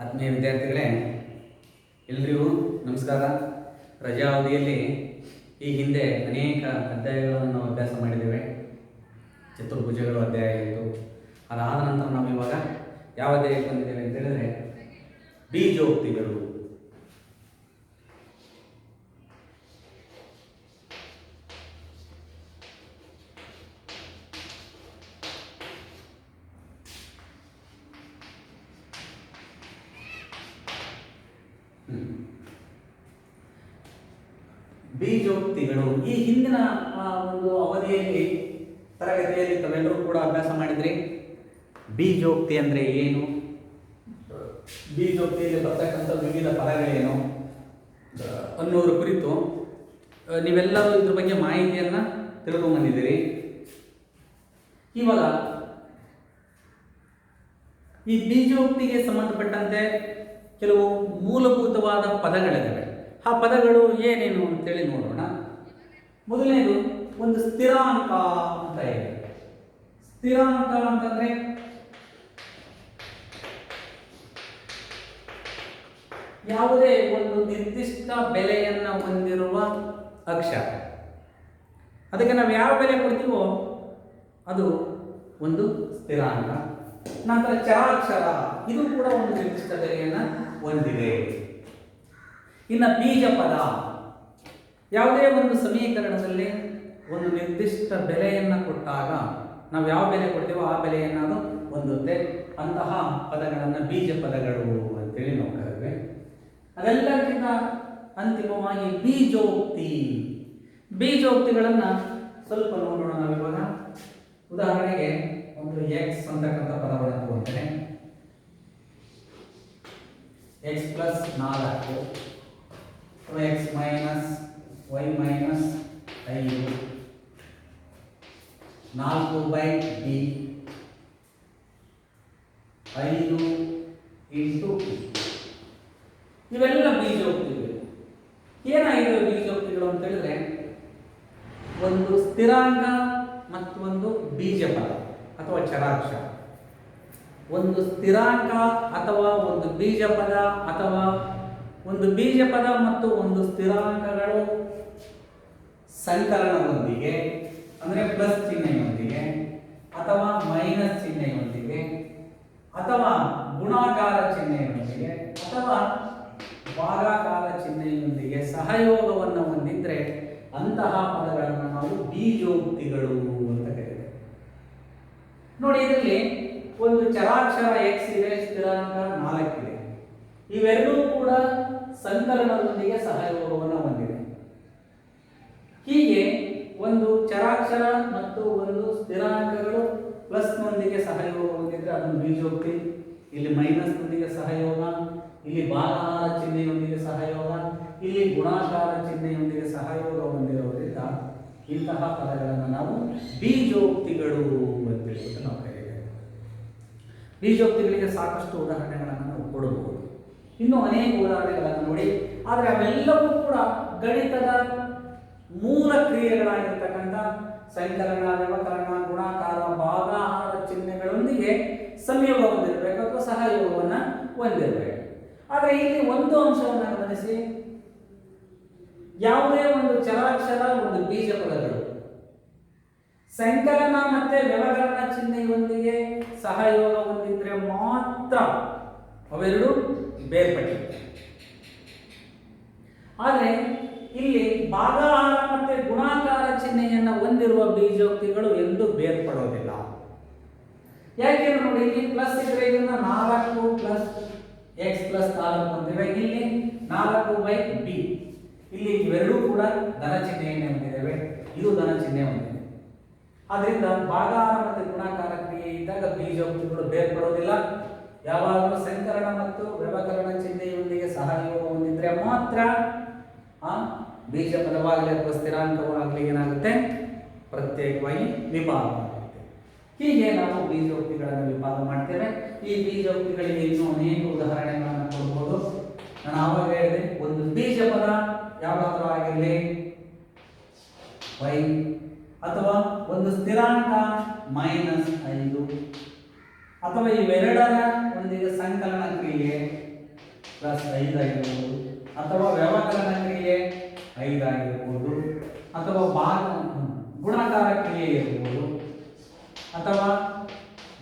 ಆತ್ಮೀಯ ವಿದ್ಯಾರ್ಥಿಗಳೇ, ಎಲ್ರಿಗೂ ನಮಸ್ಕಾರ. ರಜಾ ಅವಧಿಯಲ್ಲಿ ಈ ಹಿಂದೆ ಅನೇಕ ಅಧ್ಯಾಯಗಳನ್ನು ನಾವು ಅಭ್ಯಾಸ ಮಾಡಿದ್ದೇವೆ. ಚತುರ್ಭುಜಗಳು ಅಧ್ಯಾಯ ಇತ್ತು. ಅದಾದ ನಂತರ ನಾವು ಇವಾಗ ಯಾವ ಅಧ್ಯಾಯಕ್ಕೆ ಬಂದಿದ್ದೇವೆ ಅಂತ ಹೇಳಿದ್ರೆ ಬೀಜೋಕ್ತಿಗಳು. ಬೀಜೋಕ್ತಿಗಳು ಈ ಹಿಂದಿನ ಒಂದು ಅವಧಿಯಲ್ಲಿ ತರಗತಿಯಲ್ಲಿ ತಾವೆಲ್ಲರೂ ಕೂಡ ಅಭ್ಯಾಸ ಮಾಡಿದ್ರಿ. ಬೀಜೋಕ್ತಿ ಅಂದರೆ ಏನು, ಬೀಜೋಕ್ತಿಯಲ್ಲಿ ಬರ್ತಕ್ಕಂಥ ವಿವಿಧ ಪದಗಳೇನು ಅನ್ನೋದ್ರ ಕುರಿತು ನೀವೆಲ್ಲರೂ ಇದ್ರ ಬಗ್ಗೆ ಮಾಹಿತಿಯನ್ನು ತಿಳ್ಕೊಂಡ್ಬಂದಿದ್ದೀರಿ. ಇವಾಗ ಈ ಬೀಜೋಕ್ತಿಗೆ ಸಂಬಂಧಪಟ್ಟಂತೆ ಕೆಲವು ಮೂಲಭೂತವಾದ ಪದಗಳಿದ್ದಾವೆ. ಆ ಪದಗಳು ಏನೇನು ಅಂತೇಳಿ ನೋಡೋಣ. ಮೊದಲನೇದು ಒಂದು ಸ್ಥಿರಾಂಕ ಅಂತ ಇದೆ. ಸ್ಥಿರಾಂಕ ಅಂತಂದ್ರೆ ಯಾವುದೇ ಒಂದು ನಿರ್ದಿಷ್ಟ ಬೆಲೆಯನ್ನು ಹೊಂದಿರುವ ಅಕ್ಷರ. ಅದಕ್ಕೆ ನಾವು ಯಾವ ಬೆಲೆ ಕೊಡ್ತೀವೋ ಅದು ಒಂದು ಸ್ಥಿರಾಂಕ. ನಂತರ ಚರಾಕ್ಷರ, ಇದು ಕೂಡ ಒಂದು ನಿರ್ದಿಷ್ಟ ಬೆಲೆಯನ್ನು ಹೊಂದಿದೆ. ಇನ್ನು ಬೀಜ ಪದ, ಯಾವುದೇ ಒಂದು ಸಮೀಕರಣದಲ್ಲಿ ಒಂದು ನಿರ್ದಿಷ್ಟ ಬೆಲೆಯನ್ನು ಕೊಟ್ಟಾಗ ನಾವು ಯಾವ ಬೆಲೆ ಕೊಡ್ತೀವೋ ಆ ಬೆಲೆಯನ್ನು ಅದು ಹೊಂದುತ್ತೆ. ಅಂತಹ ಪದಗಳನ್ನು ಬೀಜ ಪದಗಳು ಅಂತೇಳಿ ನೋಡ್ತೇವೆ. ಅದೆಲ್ಲಕ್ಕಿಂತ ಅಂತಿಮವಾಗಿ ಬೀಜೋಕ್ತಿ. ಬೀಜೋಕ್ತಿಗಳನ್ನು ಸ್ವಲ್ಪ ನೋಡೋಣ ನಾವಿವಾಗ. ಉದಾಹರಣೆಗೆ ಒಂದು ಎಕ್ಸ್ ಅಂತಕ್ಕಂಥ ಪದವನ್ನು ತಗೊಳ್ತೇನೆ. X plus 4 x minus y minus 5 4/b 5 into ಇವೆಲ್ಲ ಬೀಜೋಕ್ತಿಗಳು. ಏನಾಗಿದೆ ಬೀಜೋಕ್ತಿಗಳು ಅಂತ ಹೇಳಿದ್ರೆ ಒಂದು ಸ್ಥಿರಾಂಕ ಮತ್ತು ಒಂದು ಬೀಜ ಪದ ಅಥವಾ ಚರಾಕ್ಷರ. ಒಂದು ಸ್ಥಿರಾಂಕ ಅಥವಾ ಒಂದು ಬೀಜ ಪದ ಅಥವಾ ಒಂದು ಬೀಜ ಪದ ಮತ್ತು ಒಂದು ಸ್ಥಿರಾಂಕಗಳು ಸಂಕಲನದೊಂದಿಗೆ ಅಂದರೆ ಪ್ಲಸ್ ಚಿಹ್ನೆಯೊಂದಿಗೆ ಅಥವಾ ಮೈನಸ್ ಚಿಹ್ನೆಯೊಂದಿಗೆ ಅಥವಾ ಗುಣಾಕಾರ ಚಿಹ್ನೆಯೊಂದಿಗೆ ಅಥವಾ ಭಾಗಾಕಾರ ಚಿಹ್ನೆಯೊಂದಿಗೆ ಸಹಯೋಗವನ್ನು ಹೊಂದಿದ್ರೆ ಅಂತಹ ಪದಗಳನ್ನು ನಾವು ಬೀಜೋಕ್ತಿಗಳು ಅಂತ ಕರೀತೇವೆ. ನೋಡಿ, ಇದರಲ್ಲಿ ಒಂದು ಚರಾಕ್ಷರ ಎಕ್ಸ್ ಇದೆ, ಸ್ಥಿರಾಂಕ 4 ಇದೆ. ಇವೆರಡೂ ಕೂಡ ಸಂಕಲನದೊಂದಿಗೆ ಸಹಯೋಗವನ್ನು ಹೊಂದಿದೆ. ಹೀಗೆ ಒಂದು ಚರಾಕ್ಷರ ಮತ್ತು ಒಂದು ಸ್ಥಿರಾಂಕಗಳು ಪ್ಲಸ್ನೊಂದಿಗೆ ಸಹಯೋಗ ಹೊಂದಿದ್ರೆ ಅದನ್ನು ಬೀಜೋಕ್ತಿ. ಇಲ್ಲಿ ಮೈನಸ್ನೊಂದಿಗೆ ಸಹಯೋಗ, ಇಲ್ಲಿ ಭಾಗಾಕಾರ ಚಿಹ್ನೆಯೊಂದಿಗೆ ಸಹಯೋಗ, ಇಲ್ಲಿ ಗುಣಾಕಾರ ಚಿಹ್ನೆಯೊಂದಿಗೆ ಸಹಯೋಗ ಹೊಂದಿರೋದ್ರಿಂದ ಇಂತಹ ಪದಗಳನ್ನು ನಾವು ಬೀಜೋಕ್ತಿಗಳು ಅಂತ ಹೇಳ್ಬಿಟ್ಟು ನಾವು ಕರೀತೇವೆ. ಬೀಜೋಕ್ತಿಗಳಿಗೆ ಸಾಕಷ್ಟು ಉದಾಹರಣೆಗಳನ್ನು ನಾವು ಕೊಡಬಹುದು. ಇನ್ನೂ ಅನೇಕ ಉದಾಹರಣೆಗಳನ್ನು ನೋಡಿ. ಆದರೆ ಅವೆಲ್ಲವೂ ಕೂಡ ಗಣಿತದ ಮೂಲ ಕ್ರಿಯೆಗಳಾಗಿರ್ತಕ್ಕಂಥ ಸಂಕಲನ, ವ್ಯವಕಲನ, ಗುಣಾಕಾರ, ಭಾಗಾಕಾರ ಚಿಹ್ನೆಗಳೊಂದಿಗೆ ಸಂಯೋಗ ಹೊಂದಿರಬೇಕು ಅಥವಾ ಸಹಯೋಗವನ್ನು ಹೊಂದಿರಬೇಕು. ಆದರೆ ಇಲ್ಲಿ ಒಂದು ಅಂಶವನ್ನು ಗಮನಿಸಿ, ಯಾವುದೇ ಒಂದು ಚರಾಕ್ಷರ ಒಂದು ಬೀಜ ಪದಗಳು ಸಂಕಲನ ಮತ್ತೆ ವ್ಯವಕಲನ ಚಿಹ್ನೆಯೊಂದಿಗೆ ಸಹಯೋಗ ಹೊಂದಿದ್ರೆ ಮಾತ್ರ ಅವೆರಡು ಬೇರ್ಪಟ್ಟಿವೆ. ಆದರೆ ಇಲ್ಲಿ ಭಾಗಾಕಾರ ಮತ್ತೆ ಗುಣಾಕಾರ ಚಿಹ್ನೆಯನ್ನು ಹೊಂದಿರುವ ಬೀಜೋಕ್ತಿಗಳು ಎಂದು ಬೇರ್ಪಡೋದಿಲ್ಲ. ಯಾಕೆಂದ್ರೆ ನೋಡಿ, ಇಲ್ಲಿ ಪ್ಲಸ್ ಇದ್ರೆ ಇದನ್ನ 4 ಪ್ಲಸ್ ಎಕ್ಸ್ ಪ್ಲಸ್ 4 ಅಂತಿವೆ. ಇಲ್ಲಿ 4/b. ಇಲ್ಲಿ ಇವೆರಡೂ ಕೂಡ ಧನ ಚಿಹ್ನೆಯನ್ನೇ ಹೊಂದಿದ್ದೇವೆ. ಇದು ಧನ ಚಿಹ್ನೆ ಹೊಂದಿದೆ. ಆದ್ರಿಂದ ಭಾಗಾಕಾರ ಮತ್ತು ಗುಣಾಕಾರ ಕ್ರಿಯೆ ಇದ್ದಾಗ ಬೀಜೋಕ್ತಿಗಳು ಬೇರ್ಪಡೋದಿಲ್ಲ. ಯಾವಾಗಲೂ ಸಂಕಲನ ಮತ್ತು ವ್ಯವಕಲನ ಚಿಹ್ನೆಯೊಂದಿಗೆ ಸಹಯೋಗ ಹೊಂದಿದ್ರೆ ಮಾತ್ರ ಆ ಬೀಜ ಪದವಾಗಲಿ ಅಥವಾ ಸ್ಥಿರಾಂಕವಾಗಲಿ ಏನಾಗುತ್ತೆ, ಪ್ರತ್ಯೇಕವಾಗಿ ವಿಭಾಗ ಆಗುತ್ತೆ. ಹೀಗೆ ನಾವು ಬೀಜೋಕ್ತಿಗಳನ್ನು ವಿಭಾಗ ಮಾಡ್ತೇವೆ. ಈ ಬೀಜೋಕ್ತಿಗಳಿಗೆ ಇನ್ನೂ ಅನೇಕ ಉದಾಹರಣೆಗಳನ್ನು ಕೊಡ್ಬೋದು. ನಾನು ಆವಾಗ ಹೇಳಿದೆ, ಒಂದು ಬೀಜ ಪದ ಯಾವಾದರೂ ಆಗಿರಲಿ y ಅಥವಾ ಒಂದು ಸ್ಥಿರಾಂಕ -5 ಅಥವಾ ಇವೆರಡರ ಒಂದಿಗೆ ಸಂಕಲನ ಕ್ರಿಯೆ ಪ್ಲಸ್ 5 ಆಗಿರ್ಬೋದು, ಅಥವಾ ವ್ಯವಕಲನ ಕ್ರಿಯೆ 5 ಆಗಿರ್ಬೋದು, ಅಥವಾ ಗುಣಾಕಾರ ಕ್ರಿಯೆ ಇರ್ಬೋದು, ಅಥವಾ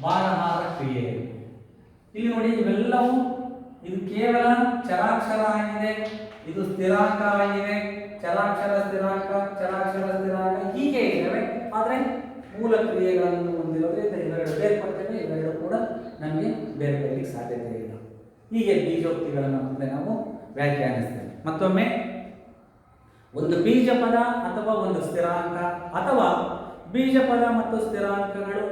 ಭಾಗಹಾರ ಕ್ರಿಯೆ. ಇಲ್ಲಿ ನೋಡಿ ಇವೆಲ್ಲವೂ ಇದು ಕೇವಲ ಚರಾಕ್ಷರ ಆಗಿದೆ, ಇದು ಸ್ಥಿರಾಂಕ ಆಗಿದೆ, ಚರಾಕ್ಷರ ಸ್ಥಿರಾಂಕ, ಚರಾಕ್ಷರ ಸ್ಥಿರಾಂಕ ಹೀಗೆ ಇದ್ದಾವೆ. ಆದರೆ ಮೂಲ ಕ್ರಿಯೆಗಳನ್ನು ಹೊಂದಿರೋದ್ರಿಂದ ಇವೆರಡು ಬೇರ್ಪಡ್ತೇವೆ, ಇವೆರಡು ಕೂಡ ನಮಗೆ ಬೇರ್ಪಡಲಿಕ್ಕೆ ಸಾಧ್ಯತೆ ಇಲ್ಲ. ಹೀಗೆ ಬೀಜೋಕ್ತಿಗಳನ್ನು ಮುಂದೆ ನಾವು ವ್ಯಾಖ್ಯಾನಿಸ್ತೇವೆ. ಮತ್ತೊಮ್ಮೆ ಒಂದು ಬೀಜ ಪದ ಅಥವಾ ಒಂದು ಸ್ಥಿರಾಂಕ ಅಥವಾ ಬೀಜ ಪದ ಮತ್ತು ಸ್ಥಿರಾಂಕಗಳು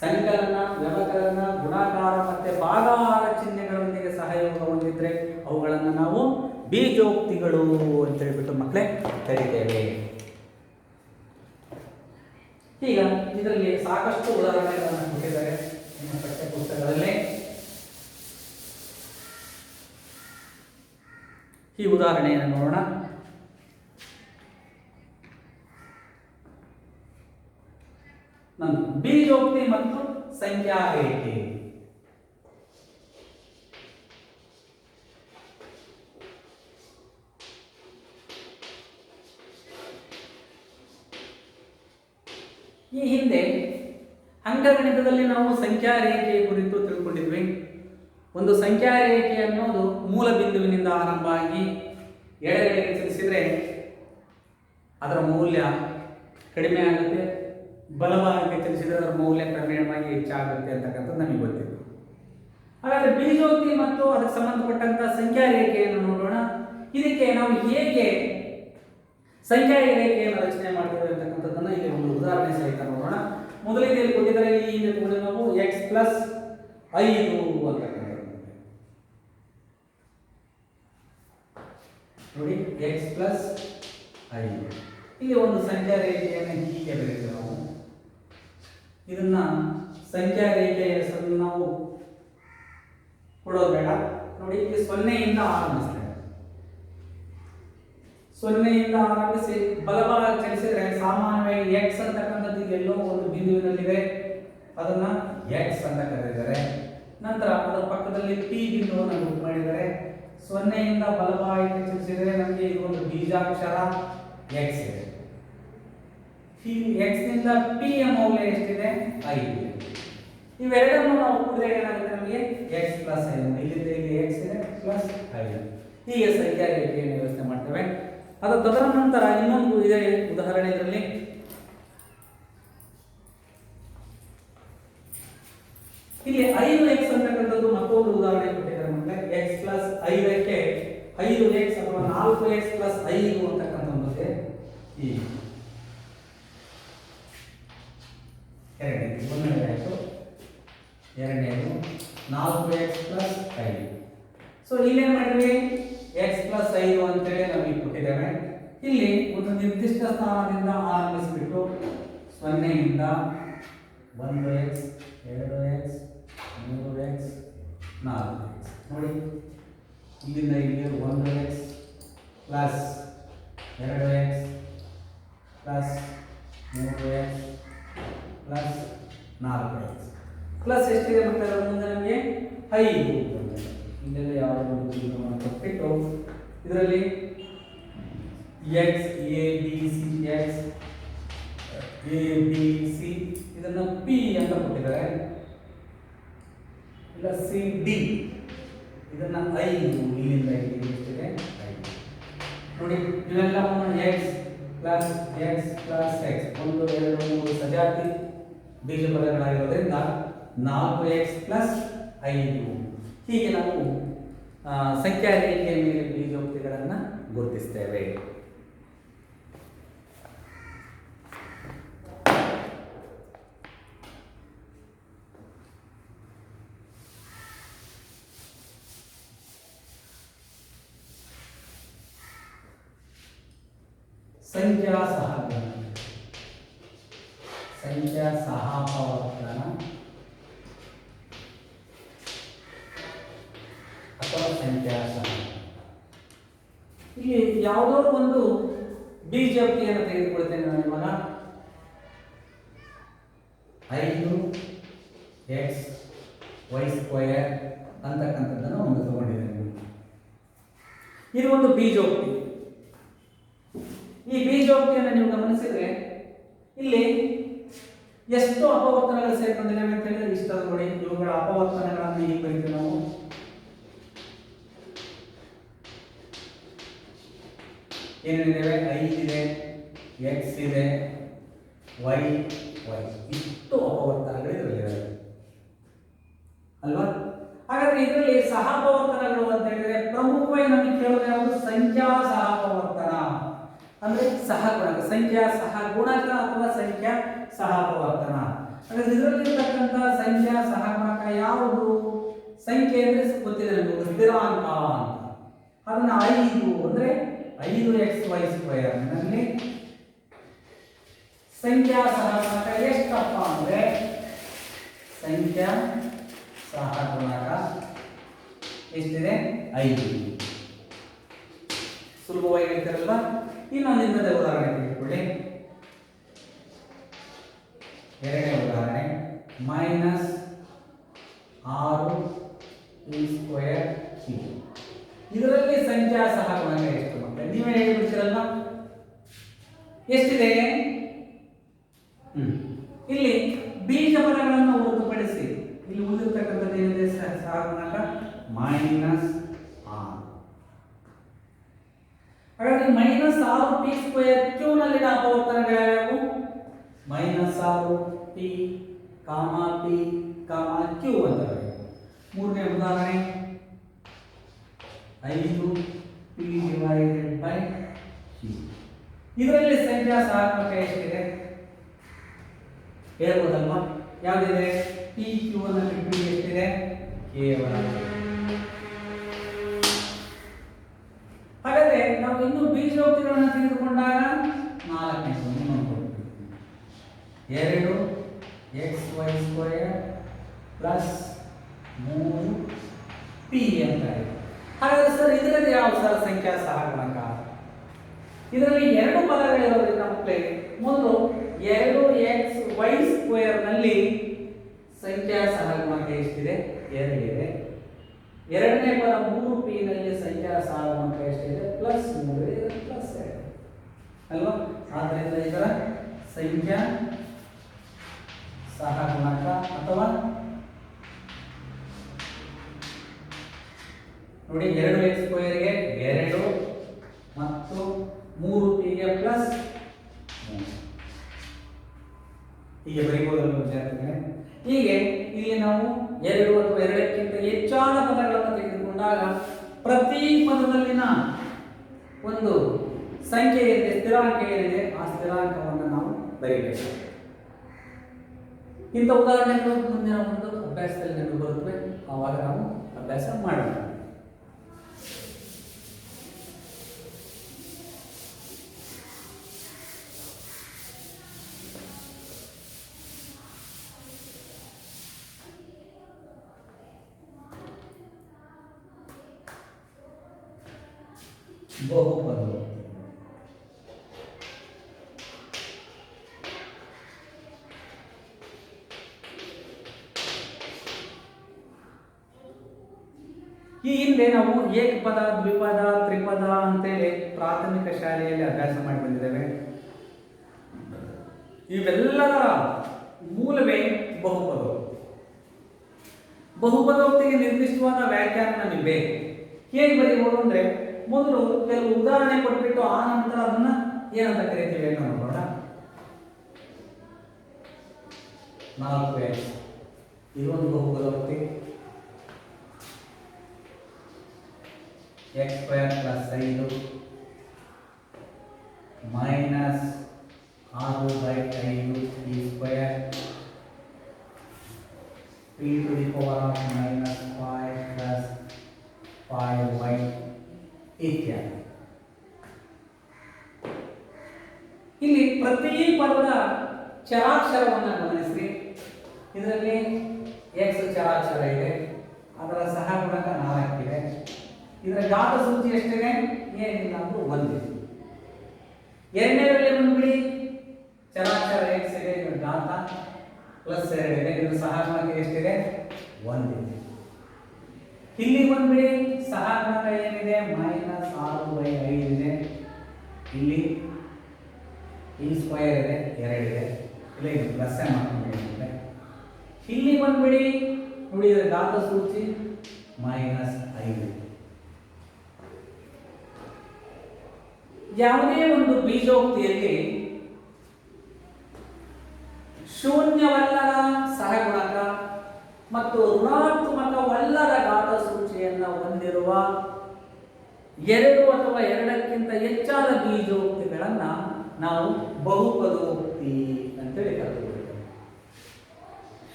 ಸಂಕಲನ, ವ್ಯವಕಲನ, ಗುಣಾಕಾರ ಮತ್ತೆ ಭಾಗಾಹಾರ ಚಿಹ್ನೆಗಳೊಂದಿಗೆ ಸಹಯೋಗ ಹೊಂದಿದ್ರೆ ಅವುಗಳನ್ನು ನಾವು ಬೀಜೋಕ್ತಿಗಳು ಅಂತ ಹೇಳ್ಬಿಟ್ಟು ಮಕ್ಕಳೇ ಕರೀತೇವೆ. ಈಗ ಇದರಲ್ಲಿ ಸಾಕಷ್ಟು ಉದಾಹರಣೆಗಳನ್ನು ಕೊಟ್ಟಿದ್ದಾರೆ ನಿಮ್ಮ ಪಠ್ಯ ಪುಸ್ತಕದಲ್ಲಿ. ಈ ಉದಾಹರಣೆಯನ್ನು ನೋಡೋಣ. ಬೀಜೋಕ್ತಿ ಮತ್ತು ಸಂಖ್ಯಾ ರೇಖೆ. ಈ ಹಿಂದೆ ಅಂಕಗಣಿತದಲ್ಲಿ ನಾವು ಸಂಖ್ಯಾ ರೇಖೆಯ ಕುರಿತು ತಿಳ್ಕೊಂಡಿದ್ವಿ. ಒಂದು ಸಂಖ್ಯಾ ರೇಖೆ ಅನ್ನೋದು ಮೂಲ ಬಿಂದುವಿನಿಂದ ಆರಂಭ ಆಗಿ ಎಡಗಡೆಗೆ ಚಲಿಸಿದರೆ ಅದರ ಮೌಲ್ಯ ಕಡಿಮೆ ಆಗುತ್ತೆ, ಬಲಭಾಗಕ್ಕೆ ಚಲಿಸಿದರೆ ಅದರ ಮೌಲ್ಯ ಕ್ರಮೇಣವಾಗಿ ಹೆಚ್ಚಾಗುತ್ತೆ ಅಂತಕ್ಕಂಥದ್ದು ನಮಗೆ ಗೊತ್ತಿತ್ತು. ಹಾಗಾದರೆ ಬೀಜೋಕ್ತಿ ಮತ್ತು ಅದಕ್ಕೆ ಸಂಬಂಧಪಟ್ಟಂತ ಸಂಖ್ಯಾ ರೇಖೆಯನ್ನು ನೋಡೋಣ. ಇದಕ್ಕೆ ನಾವು ಹೇಗೆ ಸಂಖ್ಯಾ ರೇಖೆಯನ್ನು ರಚನೆ ಮಾಡ್ತೇವೆ ಅಂತಕ್ಕಂಥದ್ದನ್ನು ಇಲ್ಲಿ ಒಂದು ಉದಾಹರಣೆ ಸಹಿತ ನೋಡೋಣ. ಮೊದಲಿಗೆ ಕೊಟ್ಟಿದ್ದಾರೆ, ಈ ಹಿಂದೆ ತಗೊಂಡು ನಾವು x ಪ್ಲಸ್ 5 ಅಂತಕ್ಕಂಥದ್ದು ನೋಡಿ, x ಪ್ಲಸ್ 5. ಇಲ್ಲಿ ಒಂದು ಸಂಖ್ಯಾ ರೇಖೆಯನ್ನು ಹೀಗೆ ಬರೀತೇವೆ ನಾವು. ಇದನ್ನ ಸಂಖ್ಯಾ ರೇಖೆಯ ಹೆಸರನ್ನು ನಾವು ಕೊಡೋದು ಬೇಡ. ನೋಡಿ, ಇಲ್ಲಿ 0ಯಿಂದ ಆರಂಭಿಸ್ತೇವೆ. 0ಯಿಂದ ಆರಂಭಿಸಿ ಬಲಭಾಗ ಚಲಿಸಿದ್ರೆ ಸಾಮಾನ್ಯವಾಗಿ x ಅಂತಕ್ಕಂಥದ್ದು ಎಲ್ಲೋ ಒಂದು ಬಿಂದುವಿನಲ್ಲಿದೆ, ಅದನ್ನ x ಅಂತ ಕರೆದಿದ್ದಾರೆ. ನಂತರ ಅದರ ಪಕ್ಕದಲ್ಲಿ p ಬಿಂದುವನ್ನು ಗುರುತು ಮಾಡಿದ್ದಾರೆ. 0ಯಿಂದ ಬಲಭಾಗಕ್ಕೆ ಚಲಿಸಿದರೆ ನಮಗೆ ಇದು ಒಂದು ಬೀಜಾಕ್ಷರ x ಇದೆ. ಈ x ನಿಂದ p ಯ ಮೌಲ್ಯ ಎಷ್ಟಿದೆ? 5. ಇವೆರಡನ್ನು ನಾವು ಕೂಡಿದ್ರೆ ಏನಾಗುತ್ತೆ? ನಮಗೆ x ಪ್ಲಸ್ 5. ಇಲ್ಲಿಂದ ಇಲ್ಲಿ x ಇದೆ ಪ್ಲಸ್ 5. ಹೀಗೆ ಸಂಖ್ಯಾ ರೇಖೆಯನ್ನು ವ್ಯವಸ್ಥೆ ಮಾಡ್ತೇವೆ. ಅದರ ನಂತರ ಇನ್ನೊಂದು ಇದೆ ಉದಾಹರಣೆ. ಇದರಲ್ಲಿ ಇಲ್ಲಿ 5x ಅಂತಕ್ಕಂಥದ್ದು ಮತ್ತೊಂದು ಉದಾಹರಣೆ ಕೊಟ್ಟಿದ್ದಾರೆ. ನಮಗೆ x ಪ್ಲಸ್ 5ಕ್ಕೆ 5x ಅಥವಾ 4x ಪ್ಲಸ್ 5 ಅಂತಕ್ಕಂಥದ್ದು ಈ ಎರಡನೇದು 4x ಪ್ಲಸ್ 5. ಸೊ ಇಲ್ಲೇನು ಮಾಡಿದ್ವಿ? x ಪ್ಲಸ್ 5 ಅಂತೇಳಿ ನಮಗೆ ಕೊಟ್ಟಿದ್ದೇವೆ. ಇಲ್ಲಿ ಒಂದು ನಿರ್ದಿಷ್ಟ ಸ್ಥಾನದಿಂದ ಆರಂಭಿಸಿಬಿಟ್ಟು 0ಯಿಂದ 1x 2x 3x 4x ನೋಡಿ, ಇಲ್ಲಿಂದ ಇಲ್ಲಿ 1x plus 2x plus 3x plus 4x plus ಎಷ್ಟಿದೆ ಮತ್ತೆ ಅದರ ಮುಂದೆ ನಮಗೆ 5 ಇಲ್ಲೆಲ್ಲ ಯಾವುದೋ ಚಿಹ್ನೆಯನ್ನು ಕೊಟ್ಬಿಟ್ಟು ಇದರಲ್ಲಿ x a b c x a b c ಇದನ್ನ p ಅಂತ ಕೊಟ್ಟಿದ್ದಾರೆ. ಇಲ್ಲ c d ಇದನ್ನ 5 ಇಲ್ಲಿಂದ ಇಲ್ಲಿಗೆ ಎಷ್ಟಿದೆ? 5 ನೋಡಿ, ಇವೆಲ್ಲವನ್ನು x plus x plus x 1 2 3 ಸಜಾತಿ ಬೀಜ ಪದಗಳಾಗಿರೋದ್ರಿಂದ 4x ಪ್ಲಸ್ 5 ಹೀಗೆ ನಾವು ಸಂಖ್ಯಾ ರೇಖೆಯ ಮೇಲೆ ಬೀಜೋಕ್ತಿಗಳನ್ನು ಗುರುತಿಸ್ತೇವೆ. ಸಂಖ್ಯಾ ಸಹಗಮನ, ಸಂಖ್ಯಾ ಸಹಾಪವರ್ತನ ಅಥವಾ ಸಂಖ್ಯಾ ಸಹ. ಇಲ್ಲಿ ಯಾವುದೋ ಒಂದು ಬೀಜೋಕ್ತಿಯನ್ನು ತೆಗೆದುಕೊಳ್ತೇನೆ ನಾನು ಇವಾಗ. 5x y² ಅಂತಕ್ಕಂಥದ್ದನ್ನು ಒಂದು ತಗೊಂಡಿದ್ದೇನೆ. ಇದು ಒಂದು ಬೀಜೋಕ್ತಿ. ಈ ಬೀಜೋಕ್ತಿಯನ್ನು ನೀವು ಗಮನಿಸಿದ್ರೆ ಇಲ್ಲಿ ಎಷ್ಟು ಅಪವರ್ತನಗಳು ಸೇರ್ಕೊಂಡಿವೆ ಅಂತ ಹೇಳಿದ್ರೆ ಇಷ್ಟದ ನೋಡಿ. ಇವುಗಳ ಅಪವರ್ತನಗಳನ್ನು ಈ ಬರೀತೀವಿ ನಾವು. ಏನೇನಿದೆ? 5 ಇದೆ, x ಇದೆ, y ಇಷ್ಟು ಅಪವರ್ತನಗಳು ಇದರಲ್ಲಿವೆ ಅಲ್ವಾ? ಹಾಗಾದ್ರೆ ಇದರಲ್ಲಿ ಸಹಪವರ್ತನಗಳು ಅಂತ ಹೇಳಿದ್ರೆ ಪ್ರಮುಖವಾಗಿ ನಮಗೆ ಕೇಳೋದು ಯಾವುದು? ಸಂಖ್ಯಾ ಸಹಪವರ್ತನ ಅಂದ್ರೆ ಸಹಗುಣಕ, ಸಂಖ್ಯಾ ಸಹಗುಣಕ ಅಥವಾ ಸಂಖ್ಯಾ ಸಹಪವರ್ತನ. ಹಾಗಾದ್ರೆ ಇದರಲ್ಲಿರ್ತಕ್ಕಂಥ ಸಂಖ್ಯಾ ಸಹಗುಣಕ ಯಾವುದು? ಸಂಖ್ಯೆ ಅಂದ್ರೆ ಗೊತ್ತಿದೆ ನಮಗೆ, ಸ್ಥಿರಾಂಕ ಅಂತ. ಅದನ್ನ 5 ಅಂದ್ರೆ 5xy² ನಲ್ಲಿ ಸಂಖ್ಯಾ ಸಹಗುಣಕ ಎಷ್ಟಪ್ಪ ಅಂದ್ರೆ ಸಂಖ್ಯಾ ಸಹಗುಣಕ ಎಷ್ಟಿದೆ? 5. ಸುಲಭವಾಗಿ ಹೇಳ್ತಾರಲ್ವಾ? ಇನ್ನೊಂದು ಉದಾಹರಣೆ ತೆಗೆದುಕೊಳ್ಳಿ. ಎರಡನೇ ಉದಾಹರಣೆ -6p². ಇದರಲ್ಲಿ ಸಂಖ್ಯಾ ಸಹಗುಣಕ ಎಷ್ಟು ಮಕ್ಕಳೇ? ನೀವೇ ಹೇಳ್ಬಿಡ್ತೀರಲ್ಲ ಎಷ್ಟಿದೆ? ಇಲ್ಲಿ ಬೀಜ ಪದಗಳನ್ನು ಹೊರತುಪಡಿಸಿ ಇಲ್ಲಿ ಉಳಿದಿರ್ತಕ್ಕಂಥದ್ದು ಏನಿದೆ? ಸಹಗುಣಕ -6. ಹಾಗಾದ್ರೆ -6p²q ನಲ್ಲಿನ ಅಪವರ್ತನಗಳು ಯಾವ್ಯಾವು? -6p, p, q ಅಂತ ಬರೆಯುವುದು. ಮೂರನೇ ಉದಾಹರಣೆ 5p/q. ಇದರಲ್ಲಿ ಸಂಖ್ಯಾ ಸಹಗುಣಕ ಎಷ್ಟಿದೆ ಹೇಳ್ಬೋದಲ್ವಾ? ಯಾವ್ದಿದೆ? pq ನಲ್ಲಿ p ಎಷ್ಟಿದೆ? ಕೇವಲ. ಹಾಗಾದ್ರೆ ನಾವು ಇನ್ನು ಬೀಜೋಕ್ತಿಗಳನ್ನು ತೆಗೆದುಕೊಂಡಾಗ 4ನೇದು 2xy² + 3p ಅಂತ ಇದೆ. ಹಾಗಾದ್ರೆ ಸರ್ ಇದರಲ್ಲಿ ಯಾವ ಸರ್ ಸಂಖ್ಯಾ ಸಹಗುಣಕ? ಇದರಲ್ಲಿ 2 ಪದಗಳಿರೋದ್ರಿಂದ ಮಕ್ಕಳೇ ಮೊದಲು 2xy² ನಲ್ಲಿ ಸಂಖ್ಯಾ ಸಹಗುಣಕ ಎಷ್ಟಿದೆ? 2 ಇದೆ. ಎರಡನೇ ಪದ 3p ನಲ್ಲಿ ಸಂಖ್ಯಾ ಸಹಗುಣಕ ಎಷ್ಟಿದೆ? +3 ಇದೆ, +2 ಅಲ್ವಾ? ಆದ್ದರಿಂದ ಇದರ ಸಂಖ್ಯಾ ಸಹಗುಣಕ ಅಥವಾ ನೋಡಿ 2x² ಗೆ 2 ಮತ್ತು 3p ಗೆ +3 ಹೀಗೆ ಬರೀಬಹುದಲ್ಲ ವಿದ್ಯಾರ್ಥಿಗಳೇ? ಹೀಗೆ ಇಲ್ಲಿ ನಾವು 2 ಅಥವಾ 2ಕ್ಕಿಂತ ಹೆಚ್ಚಾದ ಪದಗಳನ್ನು ತೆಗೆದುಕೊಂಡಾಗ ಪ್ರತಿ ಪದದಲ್ಲಿನ ಒಂದು ಸಂಖ್ಯೆ ಏನಿದೆ, ಸ್ಥಿರಾಂಕ ಏನಿದೆ, ಆ ಸ್ಥಿರಾಂಕವನ್ನು ನಾವು ಬರೀಬೇಕು. ಇಂಥ ಉದಾಹರಣೆಗಳು ಮುಂದಿನ ಒಂದು ಅಭ್ಯಾಸದಲ್ಲಿ ನಮಗೆ ಬರುತ್ತವೆ. ಆವಾಗ ನಾವು ಅಭ್ಯಾಸ ಮಾಡೋಣ. ಬಹುಪದಗಳು ಈ ಹಿಂದೆ ನಾವು ಏಕಪದ, ದ್ವಿಪದ, ತ್ರಿಪದ ಅಂತೇಳಿ ಪ್ರಾಥಮಿಕ ಶಾಲೆಯಲ್ಲಿ ಅಭ್ಯಾಸ ಮಾಡಿ ಬಂದಿದ್ದೇವೆ. ಇವೆಲ್ಲದರ ಮೂಲವೇ ಬಹುಪದೋಕ್ತಿ. ಬಹುಪದೋಕ್ತಿಗೆ ನಿರ್ದಿಷ್ಟವಾದ ವ್ಯಾಖ್ಯಾನ ನಮಗೆ ಬೇಕು. ಹೇಗೆ ಬರೀಬಹುದು ಅಂದ್ರೆ ಮೊದಲು ಕೆಲವು ಉದಾಹರಣೆ ಕೊಟ್ಬಿಟ್ಟು ಆ ನಂತರ ಅದನ್ನ ಏನಂತ ಕರಿತೀವಿ ಅಂತ ನೋಡೋಣ. 4x ಇದೊಂದು ಬಹುಪದೋಕ್ತಿ. x² + 5 -6/5 p², p⁻⁻5 + 5y ಇತ್ಯಾದಿ. ಇಲ್ಲಿ ಪ್ರತಿ ಪದದ ಚರಾಕ್ಷರವನ್ನು ಗಮನಿಸಿ. ಇದರಲ್ಲಿ x ಚರಾಕ್ಷರ ಇದೆ, ಅದರ ಸಹಗುಣಕ 4 ಇದೆ. ಇದರ ಘಾತ ಸೂಚಿ ಎಷ್ಟಿದೆ? ಏನಿಲ್ಲ ಅಂದ್ರೂ 1 ಇದೆ. ಎರಡನೇದರಲ್ಲಿ ಬಂದ್ಬಿಡಿ ಚರಾಕ್ಷರ x ಇದೆ, ಇದರ ಘಾತ +2 ಇದೆ, ಇದರ ಸಹಗುಣಕ ಎಷ್ಟಿದೆ? 1 ಇದೆ. ಇಲ್ಲಿ ಬಂದ್ಬಿಡಿ ಸಹಗುಣಕ ಏನಿದೆ -6/5 ಇದೆ. ಇಲ್ಲಿ ಈ ಸ್ಕ್ವೇರ್ ಇದೆ 2 ಇದೆ. ಇಲ್ಲ ಇದು ಪ್ಲಸ್ ಮಾಡ್ಕೊಂಡಿದೆ. ಇಲ್ಲಿ ಬಂದ್ಬಿಡಿ ನೋಡಿ, ಇದರ ಘಾತ ಸೂಚಿ -5. ಯಾವುದೇ ಒಂದು ಬೀಜೋಕ್ತಿಯಲ್ಲಿ ಶೂನ್ಯವಲ್ಲದ ಸಹಗುಣಕ ಮತ್ತು ಋಣಾತ್ಮಕವಲ್ಲದ ಘಾತ ಸೂಚಿಯನ್ನು ಹೊಂದಿರುವ 2 ಅಥವಾ 2ಕ್ಕಿಂತ ಹೆಚ್ಚಾದ ಬೀಜೋಕ್ತಿಗಳನ್ನು ನಾವು ಬಹುಪದೋಕ್ತಿ ಅಂತೇಳಿ ಕರೆದುಕೊಳ್ಳುತ್ತೇವೆ.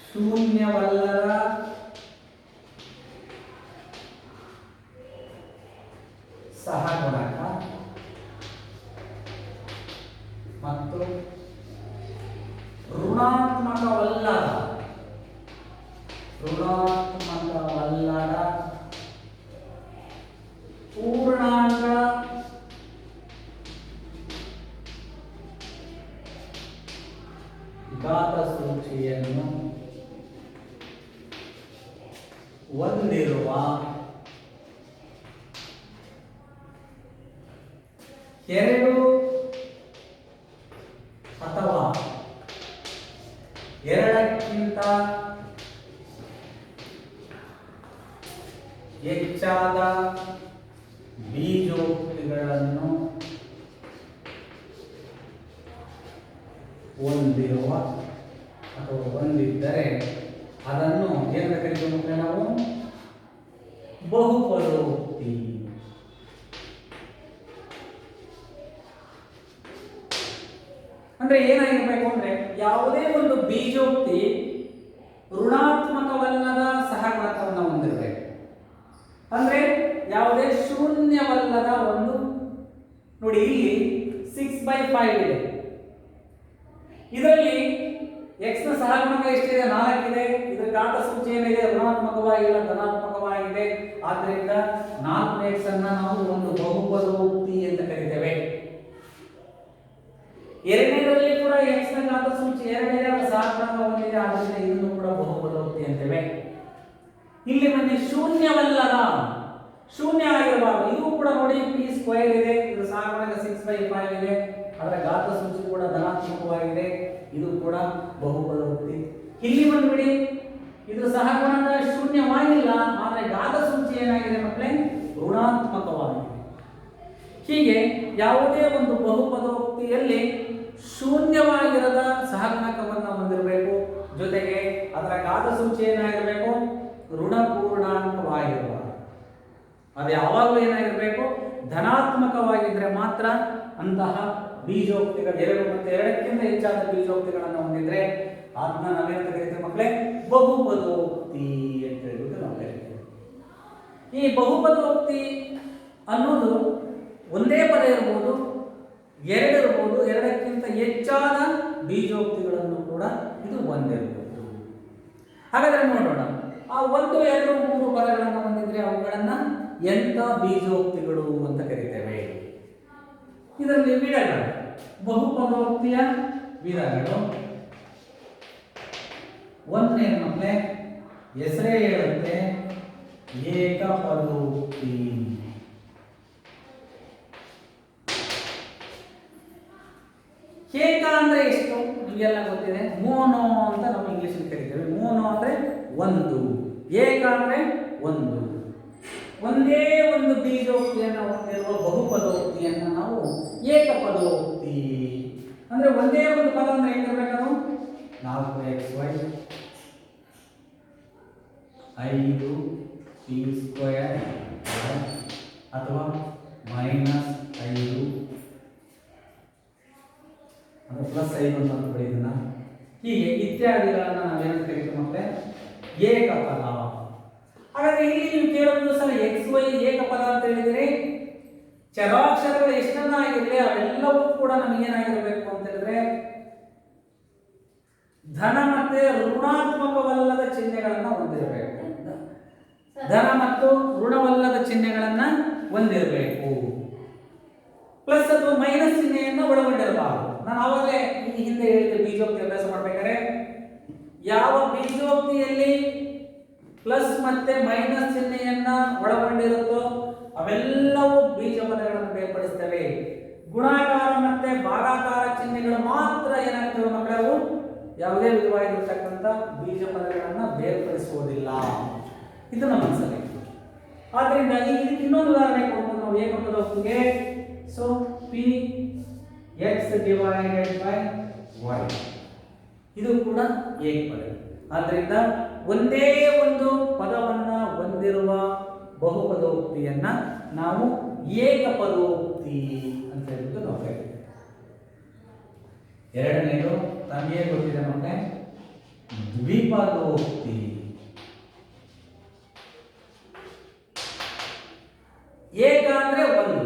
ಶೂನ್ಯವಲ್ಲದ ಸಹಗುಣಕ ಮತ್ತು ಋಣಾತ್ಮಕವಲ್ಲದ ಪೂರ್ಣಾಂಕ ಘಾತ ಸೂಚಿಯನ್ನು ಹೊಂದಿರುವ 2 ಅಥವಾ 2ಕ್ಕಿಂತ ಹೆಚ್ಚಾದ ಬೀಜೋಕ್ತಿಗಳನ್ನು ಹೊಂದಿರುವ ಅಥವಾ ಹೊಂದಿದ್ದರೆ ಅದನ್ನು ಏನಂತ ಕರೀತೀವಿ ನಾವು? ಬಹುಪದೋಕ್ತಿ. ಅಂದ್ರೆ ಏನಾಗಿರ್ಬೇಕು ಅಂದ್ರೆ, ಯಾವುದೇ ಒಂದು ಬೀಜೋಕ್ತಿ ಋಣಾತ್ಮಕವಲ್ಲದ ಸಹಗುಣಕವನ್ನು ಹೊಂದಿರಬೇಕು. ಅಂದ್ರೆ ಯಾವುದೇ ಶೂನ್ಯವಲ್ಲದ ಒಂದು, ನೋಡಿ ಇಲ್ಲಿ 6/5 ಇದೆ. ಇದರಲ್ಲಿ x ನ ಸಹಗುಣಕ ಎಷ್ಟಿದೆ? 4 ಇದೆ. ಇದರ ಘಾತ ಸೂಚಿ ಏನಿದೆ? ಋಣಾತ್ಮಕವಾಗಿಲ್ಲ, ಧನಾತ್ಮಕವಾಗಿದೆ. ಆದ್ದರಿಂದ 4x ಅನ್ನ ನಾವು ಒಂದು ಬಹುಪದೋಕ್ತಿ ಅಂತ ಕರೀತೇವೆ. ಎರಡನೇದರಲ್ಲಿ ಕೂಡ x ನ ಘಾತ ಸೂಚಿ 2 ಇದೆ, ಅದರ ಸಹಗುಣಕ 1 ಇದೆ. ಆದ್ದರಿಂದ ಇದನ್ನು ಕೂಡ ಬಹುಪದೋಕ್ತಿ ಅಂತೇವೆ. ಇಲ್ಲಿ ಬನ್ನಿ, ಶೂನ್ಯವಲ್ಲದ, ಶೂನ್ಯ ಆಗಿರಬಾರದು. ಇದು ಕೂಡ ನೋಡಿ p² ಇದೆ, ಇದರ ಸಹಗುಣಕ 6/5 ಇದೆ, ಅದರ ಘಾತ ಸೂಚಿ ಕೂಡ ಧನಾತ್ಮಕವಾಗಿದೆ. ಇದು ಕೂಡ ಬಹುಪದೋಕ್ತಿ. ಇಲ್ಲಿ ಬಂದ್ಬಿಡಿ, ಇದು ಸಹಗುಣಕ ಶೂನ್ಯವಾಗಿಲ್ಲ, ಆದರೆ ಘಾತ ಸೂಚಿ ಏನಾಗಿದೆ ಮಕ್ಕಳೇ? ಋಣಾತ್ಮಕವಾಗಿದೆ. ಹೀಗೆ ಯಾವುದೇ ಒಂದು ಬಹುಪದೋಕ್ತಿಯಲ್ಲಿ ಶೂನ್ಯವಾಗಿರದ ಸಹಗುಣಕವನ್ನು ಹೊಂದಿರಬೇಕು, ಜೊತೆಗೆ ಅದರ ಘಾತ ಸೂಚಿ ಏನಾಗಿರಬೇಕು? ಋಣಪೂರ್ಣಾಂಕವಾಗಿರಬಾರದು. ಅದು ಯಾವಾಗಲೂ ಏನಾಗಿರಬೇಕು? ಧನಾತ್ಮಕವಾಗಿದ್ದರೆ ಮಾತ್ರ ಅಂತಹ ಬೀಜೋಕ್ತಿಗಳು 2 ಮತ್ತು 2ಕ್ಕಿಂತ ಹೆಚ್ಚಾದ ಬೀಜೋಕ್ತಿಗಳನ್ನು ಹೊಂದಿದ್ರೆ ಅದನ್ನ ನಾವೇನು ಕರೀತೀವಿ ಮಕ್ಕಳೇ? ಬಹುಪದೋಕ್ತಿ ಅಂತ ಹೇಳ್ಬಿಟ್ಟು ನಾವು ಕರೀತೀವಿ. ಈ ಬಹುಪದೋಕ್ತಿ ಅನ್ನೋದು ಒಂದೇ ಪದ ಇರಬಹುದು, 2 ಇರಬಹುದು, 2ಕ್ಕಿಂತ ಹೆಚ್ಚಾದ ಬೀಜೋಕ್ತಿಗಳನ್ನು ಕೂಡ ಇದು ಹೊಂದಿರಬಹುದು. ಹಾಗಾದ್ರೆ ನೋಡೋಣ, ಆ 1, 2, 3 ಪದಗಳನ್ನು ಹೊಂದಿದ್ರೆ ಅವುಗಳನ್ನು ಎಂಥ ಬೀಜೋಕ್ತಿಗಳು ಅಂತ ಕರೀತೇವೆ. ಇದರಲ್ಲಿ ವಿಧಗಳು, ಬಹುಪದೋಕ್ತಿಯ ವಿಧಗಳು. ಒಂದನೇ ಮಕ್ಕಳೇ, ಹೆಸರೇ ಹೇಳುತ್ತೆ, ಏಕಪದೋಕ್ತಿ. ಏಕ ಅಂದ್ರೆ ಎಷ್ಟು ನಿಮಗೆಲ್ಲ ಗೊತ್ತಿದೆ, ಮೋನೋ ಅಂತ ನಾವು ಇಂಗ್ಲಿಷ್ ಕರೀತೇವೆ. ಮೋನೋ ಅಂದ್ರೆ ಒಂದು, ಏಕ ಅಂದ್ರೆ ಒಂದು. ಒಂದೇ ಒಂದು ಬೀಜೋಕ್ತಿಯನ್ನು ಹೊಂದಿರುವ ಬಹುಪದೋಕ್ತಿಯನ್ನು ನಾವು ಏಕಪದೋಕ್ತಿ ಅಂದ್ರೆ, ಒಂದೇ ಒಂದು ಪದ ಅಂದ್ರೆ ಹೆಂಗಿರ್ಬೇಕು? 4xy 5 p² ಅಥವಾ -5 ಅಥವಾ +5 ಅಂತ ಅಂದ್ಬಿಡಿ. ಇದನ್ನ ಹೀಗೆ ಇತ್ಯಾದಿಗಳನ್ನ ನಾವೇನು ಕರೀತೀವಿ ಮಕ್ಕಳೇ? ಏಕಪದ. ಹಾಗಾದ್ರೆ ಇಲ್ಲಿ ನೀವು ಕೇಳೋದು ಸರ್, xy ಏಕಪದ ಅಂತ ಹೇಳಿದ್ರೆ ಚರಾಕ್ಷರಗಳು ಎಷ್ಟನ್ನ ಆಗಿರಲಿ ಅವೆಲ್ಲವೂ ಕೂಡ ನಮಗೇನಾಗಿರಬೇಕು ಅಂತ ಹೇಳಿದ್ರೆ ಧನ ಮತ್ತೆ ಋಣಾತ್ಮಕವಲ್ಲದ ಚಿಹ್ನೆಗಳನ್ನ ಹೊಂದಿರಬೇಕು. ಧನ ಮತ್ತು ಋಣವಲ್ಲದ ಚಿಹ್ನೆಗಳನ್ನ ಹೊಂದಿರಬೇಕು. ಪ್ಲಸ್ ಅಥವಾ ಮೈನಸ್ ಚಿಹ್ನೆಯನ್ನು ಒಳಗೊಂಡಿರಬಾರದು. ನಾನು ಆವಾಗಲೇ ಈ ಹಿಂದೆ ಹೇಳಿದ ಬೀಜೋಕ್ತಿ ಅಭ್ಯಾಸ ಮಾಡ್ಬೇಕಾದ್ರೆ ಯಾವ ಬೀಜೋಕ್ತಿಯಲ್ಲಿ ಪ್ಲಸ್ ಮತ್ತೆ ಮೈನಸ್ ಚಿಹ್ನೆಯನ್ನ ಒಳಗೊಂಡಿರುತ್ತೋ ಅವೆಲ್ಲವೂ ಬೀಜ ಪದಗಳನ್ನು ಬೇರ್ಪಡಿಸ್ತವೆ. ಗುಣಾಕಾರ ಮತ್ತೆ ಭಾಗಾಕಾರ ಚಿಹ್ನೆಗಳು ಮಾತ್ರ ಏನಾಗ್ತವೆ ಮಕ್ಕಳೇ, ಅವು ಯಾವುದೇ ವಿಧವಾಗಿರ್ತಕ್ಕಂಥ ಬೀಜ ಪದಗಳನ್ನು ಬೇರ್ಪಡಿಸುವುದಿಲ್ಲ. ಇದನ್ನ ಮನಸ್ಸಲ್ಲಿ. ಆದ್ದರಿಂದ ಇದಕ್ಕೆ ಇನ್ನೊಂದು ಉದಾಹರಣೆ ಕೊಡ್ಬೋದು ನಾವು ಏಕಪದೋಕ್ತಿಗೆ. So p x divided by y, ಇದು ಕೂಡ ಏಕಪದ. ಆದ್ದರಿಂದ ಒಂದೇ ಒಂದು ಪದವನ್ನ ಹೊಂದಿರುವ ಬಹುಪದೋಕ್ತಿಯನ್ನ ನಾವು ಏಕಪದೋಕ್ತಿ ಅಂತ ಹೇಳ್ಬಿಟ್ಟು ನಾವು ಹೇಳ್ತೀವಿ. ಎರಡನೇದು ತಮಗೆ ಗೊತ್ತಿದೆ ಮತ್ತೆ ದ್ವಿಪದೋಕ್ತಿ. ಏಕ ಅಂದ್ರೆ ಒಂದು,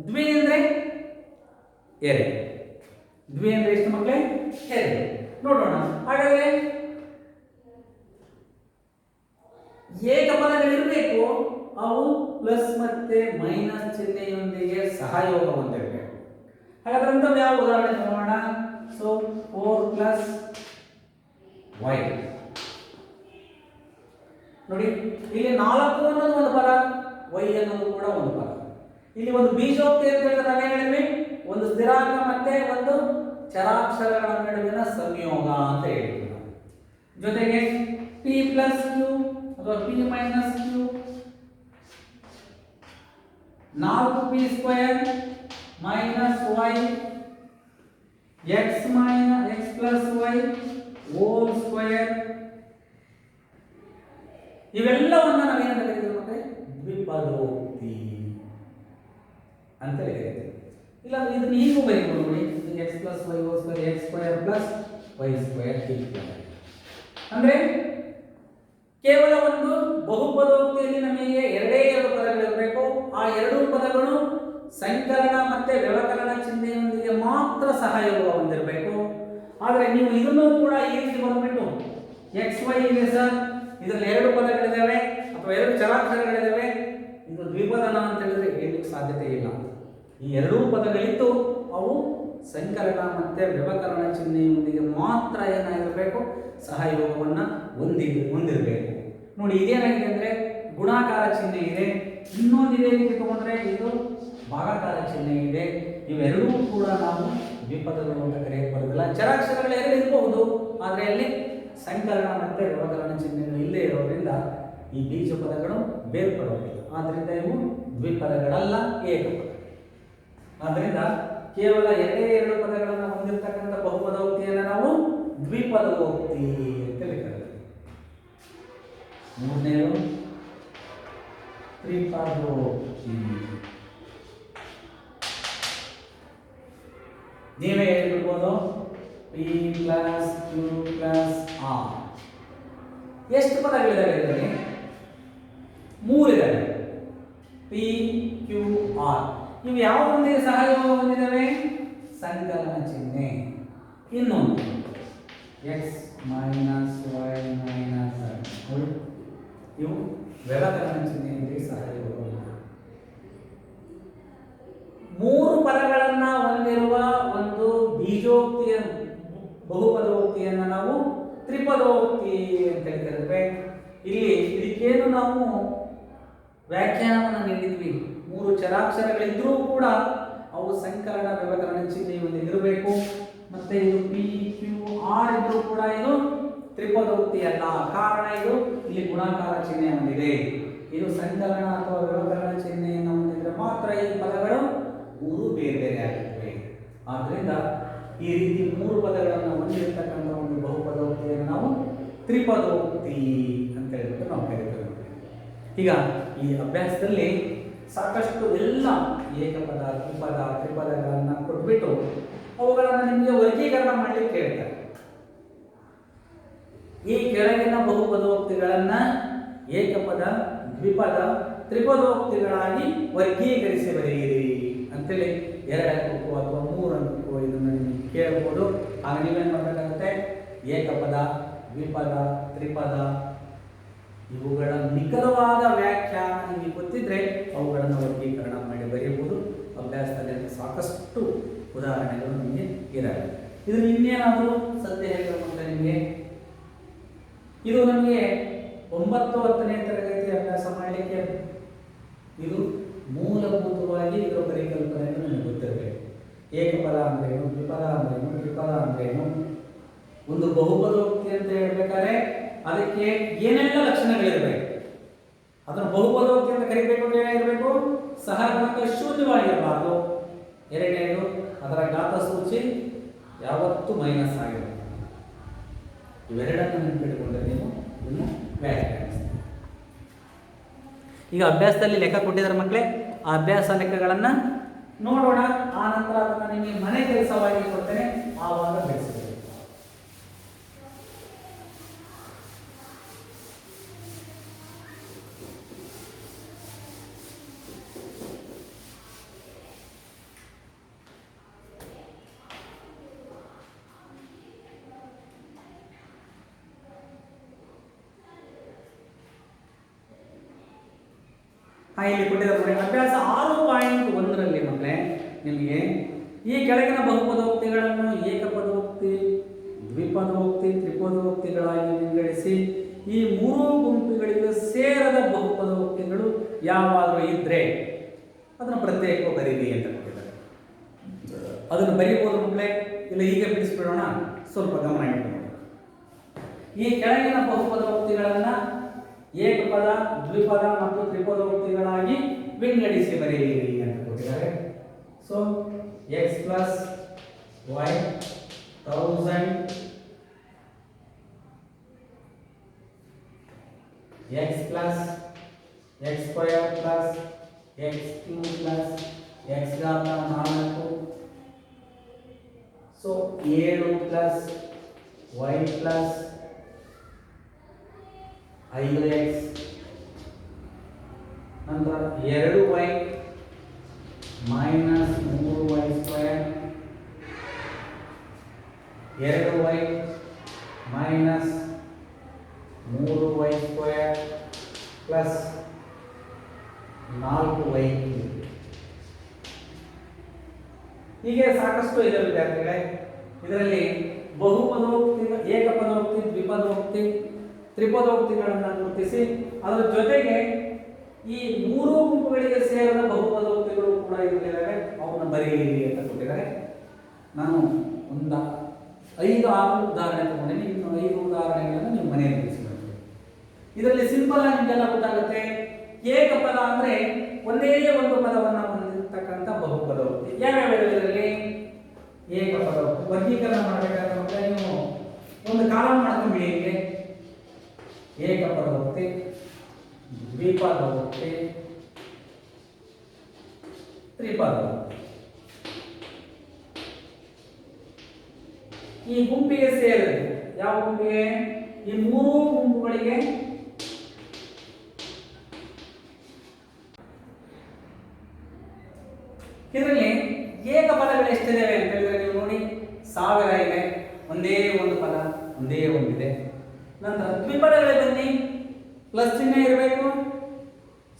ದ್ವಿ ಅಂದ್ರೆ ಎರಡು. ದ್ವಿ ಅಂದ್ರೆ ಎಷ್ಟು ಮಕ್ಕಳೇ? ಎರಡು. ನೋಡೋಣ. ಹಾಗಾದ್ರೆ ಏಕಪದಗಳಿರಬೇಕು, ಅವು ಪ್ಲಸ್ ಮತ್ತೆ ಮೈನಸ್ ಚಿಹ್ನೆಯೊಂದಿಗೆ ಸಹಯೋಗ ಹೊಂದಿರಬೇಕು. ಹಾಗಾದ್ರೆ ಅಂತ ಯಾವ ಉದಾಹರಣೆ ನೋಡೋಣ. ಸೊ 4 + y ನೋಡಿ, ಇಲ್ಲಿ 4 ಅನ್ನೋದು ಒಂದು ಪದ, y ಅನ್ನೋದು ಕೂಡ ಒಂದು ಪದ. ಇಲ್ಲಿ ಒಂದು ಬೀಜೋಕ್ತಿ ಅಂತ ಹೇಳಿದ್ರೆ ನಾವೇನು ಹೇಳಿದ್ವಿ, ಒಂದು ಸ್ಥಿರಾಂಕ ಮತ್ತೆ ಒಂದು ಚರಾಕ್ಷರಗಳ ನಡುವಿನ ಸಂಯೋಗ ಅಂತ ಹೇಳಿದ್ವಿ. ಜೊತೆಗೆ p + q ಅಥವಾ p - q 4p² - y x + y whole square. ಇವೆಲ್ಲವನ್ನ ನಾವೇನಂತ ಕರಿತೀವಿ ಮತ್ತೆ ದ್ವಿಪದೋಕ್ತಿ ಅಂತ ಹೇಳ್ತೀವಿ. ಇಲ್ಲ ಇದನ್ನ ಹೀಗೂ ಬರೀಬಹುದು ನೋಡಿ, x + y whole square x² + y² ಅಂದ್ರೆ ಕೇವಲ ಒಂದು ಬಹುಪದೋಕ್ತಿಯಲ್ಲಿ ನಮಗೆ ಎರಡೇ ಎರಡು ಪದಗಳಿರಬೇಕು. ಆ ಎರಡೂ ಪದಗಳು ಸಂಕಲನ ಮತ್ತೆ ವ್ಯವಕಲನ ಚಿಹ್ನೆಯೊಂದಿಗೆ ಮಾತ್ರ ಸಹಯೋಗ ಹೊಂದಿರಬೇಕು. ಆದರೆ ನೀವು ಇದನ್ನು ಕೂಡ ಈ ರೀತಿ ಬಂದ್ಬಿಟ್ಟು XY ಇದೆ ಸರ್, ಇದರಲ್ಲಿ ಎರಡು ಪದಗಳಿದ್ದಾವೆ ಅಥವಾ ಎರಡು ಚರಾಕ್ಷರಗಳಿದ್ದಾವೆ, ಇದು ದ್ವಿಪದನ ಅಂತ ಹೇಳಿದ್ರೆ ಹೇಳಲಿಕ್ಕೆ ಸಾಧ್ಯತೆ ಇಲ್ಲ. ಈ ಎರಡೂ ಪದಗಳಿದ್ದು ಅವು ಸಂಕಲನ ಮತ್ತೆ ವ್ಯವಕಲನ ಚಿಹ್ನೆಯೊಂದಿಗೆ ಮಾತ್ರ ಏನಾಗಿರಬೇಕು, ಸಹಯೋಗವನ್ನು ಹೊಂದಿರಬೇಕು. ನೋಡಿ ಇದೇನಾಗಿದೆ ಅಂದ್ರೆ ಗುಣಾಕಾರ ಚಿಹ್ನೆ ಇದೆ, ಇನ್ನೊಂದಿದೆ ರೀತಿ ತಗೊಂಡ್ರೆ ಇದು ಭಾಗಾಕಾರ ಚಿಹ್ನೆ ಇದೆ. ಇವೆರಡೂ ಕೂಡ ನಾವು ದ್ವಿಪದಗಳು ಅಂತ ಕರೆಯಕ್ಕೆ ಬರೋದಿಲ್ಲ. ಚರಾಕ್ಷರಗಳು ಎರಡು ಇರಬಹುದು, ಆದರೆ ಅಲ್ಲಿ ಸಂಕಲನ ಮತ್ತೆ ವ್ಯವಕಲನ ಚಿಹ್ನೆಗಳು ಇಲ್ಲೇ ಇರೋದ್ರಿಂದ ಈ ಬೀಜ ಪದಗಳು ಬೇರ್ಪಡೋದಿಲ್ಲ. ಆದ್ದರಿಂದ ಇವು ದ್ವಿಪದಗಳಲ್ಲ, ಏಕಪದ. ಆದ್ದರಿಂದ ಕೇವಲ ಎರಡೇ ಎರಡು ಪದಗಳನ್ನು ಹೊಂದಿರತಕ್ಕಂಥ ಬಹುಪದೋಕ್ತಿಯನ್ನು ನಾವು ದ್ವಿಪದೋಕ್ತಿ ಅಂತ ಕರೀತೀವಿ. ಮೂರನೇದು ತ್ರಿಪದೋಕ್ತಿ. ನೀವೇ ಹೇಳ್ಬಿಡ್ಬೋದು p + q + r. ಎಷ್ಟು ಪದಗಳಿದ್ದಾವೆ ಇದರಲ್ಲಿ? 3 ಇದ್ದಾವೆ. p q r ಇವು ಯಾವುದೊಂದಿಗೆ ಸಹಯೋಗ ಹೊಂದಿದ್ದಾವೆ? ಸಂಕಲನ ಚಿಹ್ನೆ. ಇನ್ನೊಂದು x - y - z, ಇವು ವ್ಯವಕಲನ ಚಿಹ್ನೆಯೊಂದಿಗೆ ಸಹಯೋಗ ಹೊಂದಿವೆ. 3 ಪದಗಳನ್ನ ಹೊಂದಿರುವ ಒಂದು ಬೀಜೋಕ್ತಿಯ ಬಹುಪದೋಕ್ತಿಯನ್ನು ನಾವು ತ್ರಿಪದೋಕ್ತಿ ಅಂತ ಕರೀತೇವೆ. ಇಲ್ಲಿ ಇದಕ್ಕೇನು ನಾವು ವ್ಯಾಖ್ಯಾನವನ್ನು ನೀಡಿದ್ವಿ, 3 ಚರಾಕ್ಷರಗಳಿದ್ರೂ ಕೂಡ ಅವು ಸಂಕಲನ ವ್ಯವಕಲನ ಚಿಹ್ನೆಯೊಂದಿಗೆ ಇರಬೇಕು. ಮತ್ತೆ ಇದು p q r ಇದ್ರೂ ಕೂಡ ಇದು ತ್ರಿಪದೋಕ್ತಿ ಅಲ್ಲ. ಕಾರಣ ಇದು ಇಲ್ಲಿ ಗುಣಾಕಾರ ಚಿಹ್ನೆ ಹೊಂದಿದೆ. ಇದು ಸಂಕಲನ ಅಥವಾ ವ್ಯವಕಲನ ಚಿಹ್ನೆಯನ್ನು ಹೊಂದಿದ್ರೆ ಮಾತ್ರ ಈ ಪದಗಳು 3 ಬೇರೆ ಬೇರೆ ಆಗುತ್ತವೆ. ಆದ್ದರಿಂದ ಈ ರೀತಿ 3 ಪದಗಳನ್ನು ಹೊಂದಿರತಕ್ಕಂಥ ಒಂದು ಬಹುಪದೋಕ್ತಿಯನ್ನು ನಾವು ತ್ರಿಪದೋಕ್ತಿ ಅಂತ ಹೇಳ್ಬಿಟ್ಟು ನಾವು ಕರೀತೇವೆ. ಈಗ ಈ ಅಭ್ಯಾಸದಲ್ಲಿ ಸಾಕಷ್ಟು ಎಲ್ಲ ಏಕಪದ, ದ್ವಿಪದ, ತ್ರಿಪದಗಳನ್ನು ಕೊಟ್ಬಿಟ್ಟು ಅವುಗಳನ್ನು ನಿಮಗೆ ವರ್ಗೀಕರಣ ಮಾಡಲಿಕ್ಕೆ ಹೇಳ್ತಾರೆ. ಈ ಕೆಳಗಿನ ಬಹುಪದೋಕ್ತಿಗಳನ್ನ ಏಕಪದ, ದ್ವಿಪದ, ತ್ರಿಪದೋಕ್ತಿಗಳಾಗಿ ವರ್ಗೀಕರಿಸಿ ಬರೆಯಿರಿ ಅಂತೇಳಿ 2 ಅಂಕಕ್ಕೂ ಅಥವಾ 3 ಅಂಕಕ್ಕೂ ಇದನ್ನು ನಿಮಗೆ ಕೇಳಬಹುದು. ಆಗ ನೀವೇನು ಮಾಡಬೇಕಾಗುತ್ತೆ, ಏಕಪದ, ದ್ವಿಪದ, ತ್ರಿಪದ ಇವುಗಳ ನಿಖರವಾದ ವ್ಯಾಖ್ಯಾನ ನಿಮಗೆ ಗೊತ್ತಿದ್ರೆ ಅವುಗಳನ್ನು ವರ್ಗೀಕರಣ ಮಾಡಿ ಬರೆಯಬಹುದು. ಅಭ್ಯಾಸದಲ್ಲಿ ಸಾಕಷ್ಟು ಉದಾಹರಣೆಗಳು ನಿಮಗೆ ಇರಲ್ಲ. ಇದು ಇನ್ನೇನಾದರೂ ಸದ್ಯ ಹೇಳಿದ್ರೆ ನಿಮಗೆ ಇದು ನಮಗೆ 9, 10ನೇ ತರಗತಿ ಅಭ್ಯಾಸ ಮಾಡಲಿಕ್ಕೆ ಇದು ಮೂಲಭೂತವಾಗಿ ಇದರ ಪರಿಕಲ್ಪನೆಯನ್ನು ನಿಮಗೆ ಗೊತ್ತಿರಬೇಕು. ಏಕಪದ ಅಂದ್ರೇನು, ದ್ವಿಪದ ಅಂದ್ರೇನು, ತ್ರಿಪದ ಅಂದ್ರೇನು, ಒಂದು ಬಹುಪದೋಕ್ತಿ ಅಂತ ಹೇಳ್ಬೇಕಾದ್ರೆ ಅದಕ್ಕೆ ಏನೆಲ್ಲ ಲಕ್ಷಣಗಳಿರಬೇಕು. ಅದನ್ನು ಬಹುಪದೋಕ್ತಿ ಅಂತ ಕರಿಬೇಕು ಅಂದ್ರೆ ಏನಿರಬೇಕು? ಸಹಗುಣಕ ಶೂನ್ಯವಾಗಿರಬಾರ್ದು. ಎರಡನೇದು ಅದರ ಘಾತ ಸೂಚಿ ಯಾವತ್ತೂ ಮೈನಸ್ ಆಗಿರಬೇಕು. ಇವೆರಡನ್ನು ನೆನಪಿಟ್ಟುಕೊಂಡ್ರೆ ನೀವು ಇದನ್ನು ವ್ಯಾಖ್ಯಾನಿಸ್ತೀವಿ. ಈಗ ಅಭ್ಯಾಸದಲ್ಲಿ ಲೆಕ್ಕ ಕೊಟ್ಟಿದ್ದಾರೆ ಮಕ್ಕಳೇ, ಆ ಅಭ್ಯಾಸ ಲೆಕ್ಕಗಳನ್ನು ನೋಡೋಣ. ಆ ನಂತರ ಅದನ್ನು ನಿಮಗೆ ಮನೆ ಕೆಲಸವಾಗಿ ಕೊಡ್ತೇನೆ, ಆವಾಗ ಬೆಳೆಸಿದೆ. ಇಲ್ಲಿ ಕೊಟ್ಟಿದ್ದಾರೆ ಅಭ್ಯಾಸ 6.1ರಲ್ಲಿ ಮಕ್ಕಳೇ ನಿಮಗೆ ಈ ಕೆಳಗಿನ ಬಹುಪದೋಕ್ತಿಗಳನ್ನು ಏಕಪದೋಕ್ತಿ, ದ್ವಿಪದೋಕ್ತಿ, ತ್ರಿಪದೋಕ್ತಿಗಳಾಗಿ ವಿಂಗಡಿಸಿ ಈ ಮೂರು ಗುಂಪುಗಳಿಗೆ ಸೇರದ ಬಹುಪದೋಕ್ತಿಗಳು ಯಾವಾಗಲೂ ಇದ್ರೆ ಅದನ್ನು ಪ್ರತ್ಯೇಕ ಬರೀರಿ ಅಂತ ಕೊಟ್ಟಿದ್ದಾರೆ. ಅದನ್ನು ಬರೀಬಹುದು ಮಕ್ಕಳೇ, ಇಲ್ಲ ಈಗ ಬಿಡಿಸ್ಬಿಡೋಣ. ಸ್ವಲ್ಪ ಗಮನ ಇಟ್ಟು ಈ ಕೆಳಗಿನ ಬಹುಪದೋಕ್ತಿಗಳನ್ನು ಏಕಪದ, ದ್ವಿಪದ ಮತ್ತು ತ್ರಿಪದೋಕ್ತಿಗಳಾಗಿ ವಿಂಗಡಿಸಿ ಬರೆಯಿರಿ ಅಂತ ಕೊಟ್ಟಿದ್ದಾರೆ. So x plus y 1000, x plus x square plus x cube plus x ಘಾತ 4. So 7 plus y plus 5x ನಂತರ 2y minus 3y square, 2y minus 3y square plus 4y. ಹೀಗೆ ಸಾಕಷ್ಟು ಇದೆ ವಿದ್ಯಾರ್ಥಿಗಳೇ. ಇದರಲ್ಲಿ ಬಹುಪದೋಕ್ತಿ, ಏಕಪದೋಕ್ತಿ, ದ್ವಿಪದೋಕ್ತಿ, ತ್ರಿಪದೋಕ್ತಿಗಳನ್ನು ಗುರುತಿಸಿ ಅದರ ಜೊತೆಗೆ ಈ ಮೂರು ಗುಂಪುಗಳಿಗೆ ಸೇರಿದ ಬಹುಪದೋಕ್ತಿಗಳು ಕೂಡ ಇರಲಿದ್ದಾರೆ, ಅವನ್ನು ಬರೆಯಿರಿ ಅಂತ ಕೊಟ್ಟಿದ್ದಾರೆ. ನಾನು ಒಂದು 5-6 ಉದಾಹರಣೆ ತಗೊಂಡಿನಿ. ಇನ್ನು 5 ಉದಾಹರಣೆಗಳನ್ನು ನೀವು ಮನೆಯಲ್ಲಿ ತಿಳಿಸಬೇಕು. ಇದರಲ್ಲಿ ಸಿಂಪಲ್ ಆಗಿ ನಿಮಗೆಲ್ಲ ಗೊತ್ತಾಗುತ್ತೆ. ಏಕಪದ ಅಂದ್ರೆ ಒಂದೇ ಒಂದು ಪದವನ್ನು ಹೊಂದಿರತಕ್ಕಂಥ ಬಹುಪದೋಕ್ತಿ. ಯಾವ್ಯಾವ ಇದರಲ್ಲಿ ಏಕಪದೋಕ್ತಿ ವರ್ಗೀಕರಣ ಮಾಡಬೇಕಾದ್ರೆ ನೀವು ಒಂದು ಕಾಲಮ್ ಮಾಡ್ಕೊಂಡ್ಬಿಡಿ. ಹೀಗೆ ಏಕಪದೋಕ್ತಿ, ದ್ವಿಪದೋಕ್ತಿ, ತ್ರಿಪದೋಕ್ತಿ. ಈ ಗುಂಪಿಗೆ ಸೇರಿದೆ ಯಾವ ಗುಂಪಿಗೆ? ಈ ಮೂರು ಗುಂಪುಗಳಿಗೆ ಇದರಲ್ಲಿ ಏಕಪದಗಳು ಎಷ್ಟಿದೆ ಅಂತ ಹೇಳಿದ್ರೆ ನೀವು ನೋಡಿ 1000 ಇದೆ. ಒಂದೇ ಒಂದು ಪದ, ಒಂದೇ ಒಂದಿದೆ. ನಂತರ ದ್ವಿಪದಗಳಿಗೆ ಬನ್ನಿ, ಪ್ಲಸ್ ಚಿಹ್ನೆ ಇರಬೇಕು,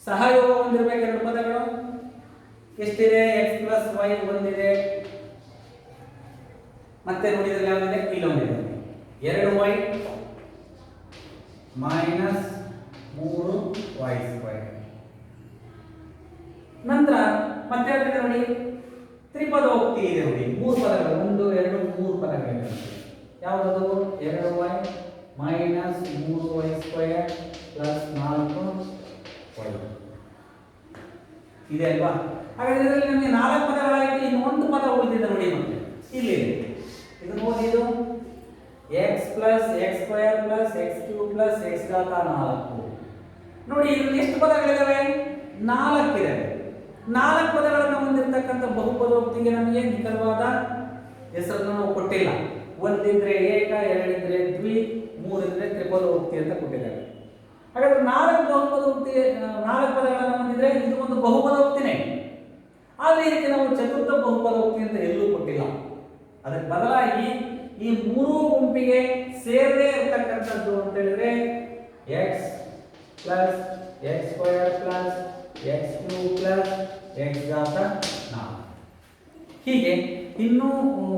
ಸಹಯೋಗ ಹೊಂದಿರಬೇಕು. 2 ಪದಗಳು ಎಷ್ಟಿದೆ? x ಪ್ಲಸ್ y ಒಂದಿದೆ. ಮತ್ತೆ ನೋಡಿದ್ರೆ ಯಾವ್ದಿದೆ? ಇಲ್ಲೊಂದಿದೆ 2y ಮೈನಸ್ 3y ಸ್ಕ್ವೇರ್. ನಂತರ ಮತ್ತೆ ಯಾವ್ದಿದೆ ನೋಡಿ? ತ್ರಿಪದೋಕ್ತಿ ಇದೆ ನೋಡಿ. 3 ಪದಗಳು, 1 2 3 ಪದಗಳಿವೆ. ಯಾವುದದು? 2y minus 3y square plus 4y ಇದೆ ಅಲ್ವಾ? ಹಾಗಾದ್ರೆ ಇದರಲ್ಲಿ ನಮಗೆ 4 ಪದಗಳಾಯಿತು. ಇನ್ನು ಒಂದು ಪದ ಉಳಿದಿದೆ ನೋಡಿ. ಮತ್ತೆ ಇಲ್ಲಿ ಇದು ನೋಡಿ, ಇದು x plus X square plus X cube plus X ಘಾತ 4 ನೋಡಿ. ಇದರಲ್ಲಿ ಎಷ್ಟು ಪದಗಳಿದಾವೆ? 4 ಇದೆ. 4 ಪದಗಳನ್ನು ಹೊಂದಿರತಕ್ಕಂಥ ಬಹುಪದೋಕ್ತಿಗೆ ನಮಗೆ ನಿಖರವಾದ ಹೆಸರನ್ನು ನಾವು ಕೊಟ್ಟಿಲ್ಲ. ಒಂದಿದ್ರೆ ಏಕ, 2 ಇದ್ರೆ ದ್ವಿ, 3 ಇದ್ರೆ ತ್ರಿಪದೋಕ್ತಿ ಅಂತ ಕೊಟ್ಟಿದ್ದಾರೆ. ಹಾಗಾದ್ರೆ 4 ಬಹುಪದೋಕ್ತಿ, 4 ಪದಗಳನ್ನು ಹೊಂದಿದ್ರೆ ಇದು ಒಂದು ಬಹುಪದೋಕ್ತಿನೇ. ಆದರೆ ಇದಕ್ಕೆ ನಾವು ಚತುರ್ಥ ಬಹುಪದೋಕ್ತಿ ಅಂತ ಎಲ್ಲೂ ಕೊಟ್ಟಿಲ್ಲ. ಅದಕ್ಕೆ ಬದಲಾಗಿ ಈ ಮೂರು ಗುಂಪಿಗೆ ಸೇರದೇ ಇರತಕ್ಕಂಥದ್ದು ಅಂತ ಹೇಳಿದ್ರೆ x plus X square plus X cube plus X ಘಾತ 4. ಹೀಗೆ ಇನ್ನೂ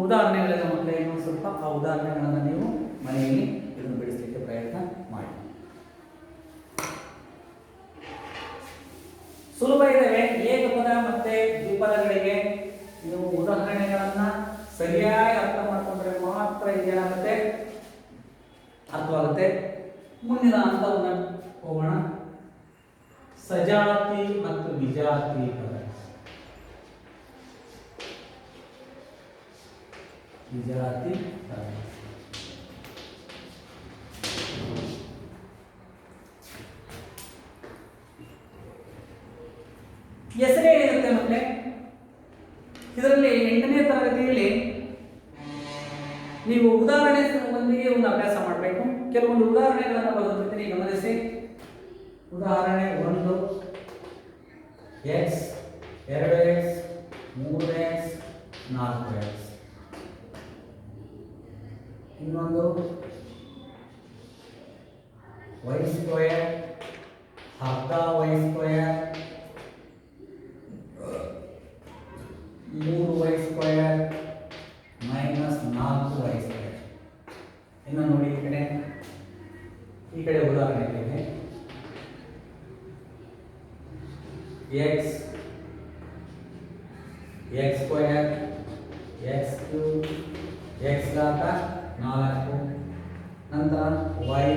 ಉದಾಹರಣೆಗಳಿಂದ ಮತ್ತೆ ಇನ್ನೊಂದು ಸ್ವಲ್ಪ ಆ ಉದಾಹರಣೆಗಳನ್ನು ನೀವು ಮನೆಯಲ್ಲಿ ಇದನ್ನು ಬಿಡಿಸಲಿಕ್ಕೆ ಪ್ರಯತ್ನ ಮಾಡಿ. ಸುಲಭ ಇದ್ದಾವೆ ಏಕಪದ ಮತ್ತೆ ದ್ವಿಪದಗಳಿಗೆ. ಇದು ಉದಾಹರಣೆಗಳನ್ನ ಸರಿಯಾಗಿ ಅರ್ಥ ಮಾಡ್ಕೊಂಡ್ರೆ ಮಾತ್ರ ಇದೇನಾಗುತ್ತೆ ಅರ್ಥವಾಗುತ್ತೆ. ಮುಂದಿನ ಹಂತವನ್ನು ಹೋಗೋಣ. ಸಜಾತಿ ಮತ್ತು ವಿಜಾತಿ ಪದ. ವಿಜಾತಿ ಪದ ಹೆಸರೇ ಇರುತ್ತೆ ಮಕ್ಕಳೇ. ಇದರಲ್ಲಿ 8ನೇ ತರಗತಿಯಲ್ಲಿ ನೀವು ಉದಾಹರಣೆ ಒಂದಿಗೆ ಒಂದು ಅಭ್ಯಾಸ ಮಾಡಬೇಕು. ಕೆಲವೊಂದು ಉದಾಹರಣೆಗಳನ್ನು ಬರೆದಿರ್ತೀನಿ, ಗಮನಿಸಿ. ಉದಾಹರಣೆ 1 x 2x 3x 4x. ಇನ್ನೊಂದು y ಸ್ಕ್ವೇರ್ ಅರ್ಧ y square 3y square minus 4y square. ಇನ್ನು ನೋಡಿ ಈ ಕಡೆ ಉದಾಹರಣೆ ಇದೆ. x square x cube x ಘಾತ 4 ನಂತರ y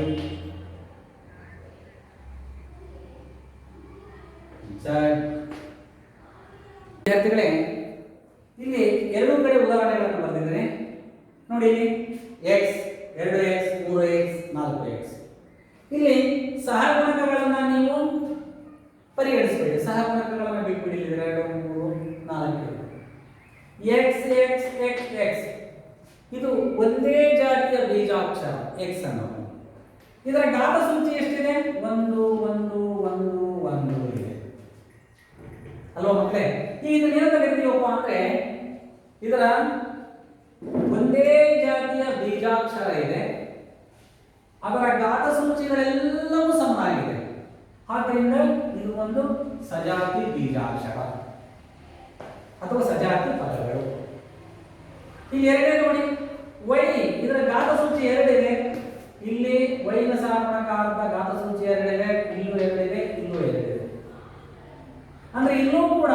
z. ವಿದ್ಯಾರ್ಥಿಗಳೇ, ಇಲ್ಲಿ ಎರಡೂ ಕಡೆ ಉದಾಹರಣೆಗಳನ್ನು ಬರೆದಿದ್ದೇನೆ ನೋಡಿ. x 2x 3x 4x. ಇಲ್ಲಿ ಸಹಗುಣಕಗಳನ್ನು ನೀವು ಪರಿಗಣಿಸಬೇಡಿ, ಸಹಗುಣಕಗಳನ್ನು ಬಿಟ್ಬಿಡಿ. 2 3 4 x x x x ಇದು ಒಂದೇ ಜಾತಿಯ ಬೀಜಾಕ್ಷರ x ಅನ್ನೋದು. ಇದರ ಘಾತ ಸೂಚಿ ಎಷ್ಟಿದೆ? 1 1 1 1 ಇದೆ ಅಲ್ವಾ ಮಕ್ಕಳೇ? ಈಗ ಇದನ್ನ ಏನಂತ ಕರಿತೀವಪ್ಪ ಅಂದ್ರೆ, ಇದರ ಒಂದೇ ಜಾತಿಯ ಬೀಜಾಕ್ಷರ ಇದೆ, ಅದರ ಘಾತ ಸೂಚಿಗಳೆಲ್ಲವೂ ಸಮನಾಗಿದೆ. ಆದ್ದರಿಂದ ಇದು ಒಂದು ಸಜಾತಿ ಬೀಜಾಕ್ಷರ ಅಥವಾ ಸಜಾತಿ ಪದಗಳು. ಇಲ್ಲಿ ಎರಡೇ ನೋಡಿ, y ಇದರ ಘಾತ ಸೂಚಿ 2 ಇದೆ. ಇಲ್ಲಿ y ನ ಸಹಗುಣಕಾರದ ಘಾತ ಸೂಚಿ 2 ಇದೆ, ಇಲ್ಲೂ 2 ಇದೆ, ಇಲ್ಲೂ 2 ಇದೆ. ಅಂದ್ರೆ ಇಲ್ಲೂ ಕೂಡ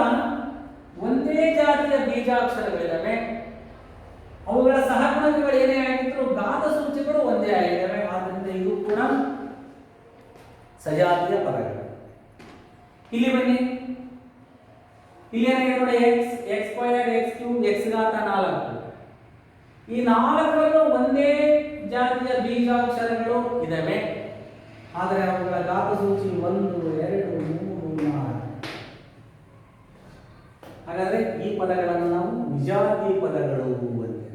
ಒಂದೇ ಜಾತಿಯ ಬೀಜಾಕ್ಷರಗಳಿದ್ದಾವೆ. ಅವುಗಳ ಸಹಗುಣಕಗಳು ಏನೇ ಆಗಿದ್ರು ಘಾತ ಸೂಚಿಗಳು ಒಂದೇ ಆಗಿದ್ದಾವೆ. ಆದ್ದರಿಂದ ಇದು ಕೂಡ ಸಜಾತಿಯ ಪದಗಳು. ಇಲ್ಲಿ ಬನ್ನಿ, ಇಲ್ಲಿ ಏನಾಗಿದೆ ನೋಡಿ, x square x cube x ಘಾತ 4. ಈ 4ರಲ್ಲೂ ಒಂದೇ ಜಾತಿಯ ಬೀಜಾಕ್ಷರಗಳು ಇದಾವೆ, ಆದರೆ ಅವುಗಳ ಘಾತ ಸೂಚಿ 1 2 3 4. ಹಾಗಾದ್ರೆ ಈ ಪದಗಳನ್ನು ನಾವು ವಿಜಾತಿ ಪದಗಳು ಅಂತ.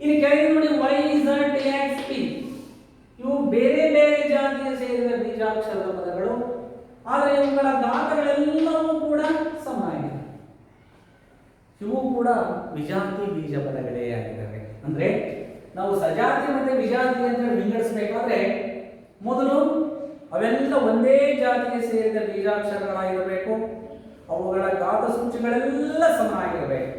ಇಲ್ಲಿ ಕೆಳಗೆ ನೋಡಿ y z x p ಇವು ಬೇರೆ ಬೇರೆ ಜಾತಿಯ ಸೇರಿದ ಬೀಜಾಕ್ಷರದ ಪದಗಳು, ಆದರೆ ಇವುಗಳ ಘಾತಗಳೆಲ್ಲವೂ ಕೂಡ ಸಮಾನ. ಇವು ಕೂಡ ವಿಜಾತಿ ಬೀಜ ಪದಗಳೇ ಆಗಿದ್ದಾವೆ. ಅಂದ್ರೆ ನಾವು ಸಜಾತಿ ಮತ್ತೆ ವಿಜಾತಿ ಅಂತ ವಿಂಗಡಿಸಬೇಕಾದ್ರೆ ಮೊದಲು ಅವೆಲ್ಲ ಒಂದೇ ಜಾತಿಗೆ ಸೇರಿದ ಬೀಜಾಕ್ಷರಗಳಾಗಿರಬೇಕು, ಅವುಗಳ ಘಾತ ಸೂಚಿಗಳೆಲ್ಲ ಸಮನಾಗಿರಬೇಕು.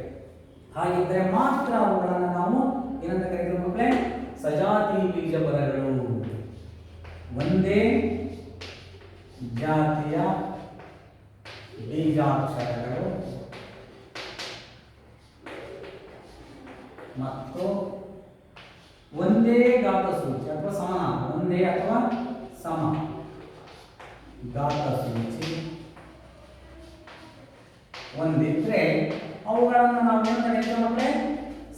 ಹಾಗಿದ್ದರೆ ಮಾತ್ರ ಅವುಗಳನ್ನು ನಾವು ಏನಂತ ಕರೀತೀವಿ ಮಕ್ಕಳೇ? ಸಜಾತಿ ಬೀಜ ಪದಗಳು. ಒಂದೇ ಜಾತಿಯ ಬೀಜಾಕ್ಷರಗಳು ಮತ್ತು ಒಂದೇ ಘಾತ ಸೂಚಿ ಅಥವಾ ಸಮಾನ, ಒಂದೇ ಅಥವಾ ಸಮ ಘಾತ ಸೂಚಿ ಒಂದಿದ್ರೆ ಅವುಗಳನ್ನು ನಾವು ಏನು ಕರೀತೀವಿ ಮಕ್ಕಳೇ?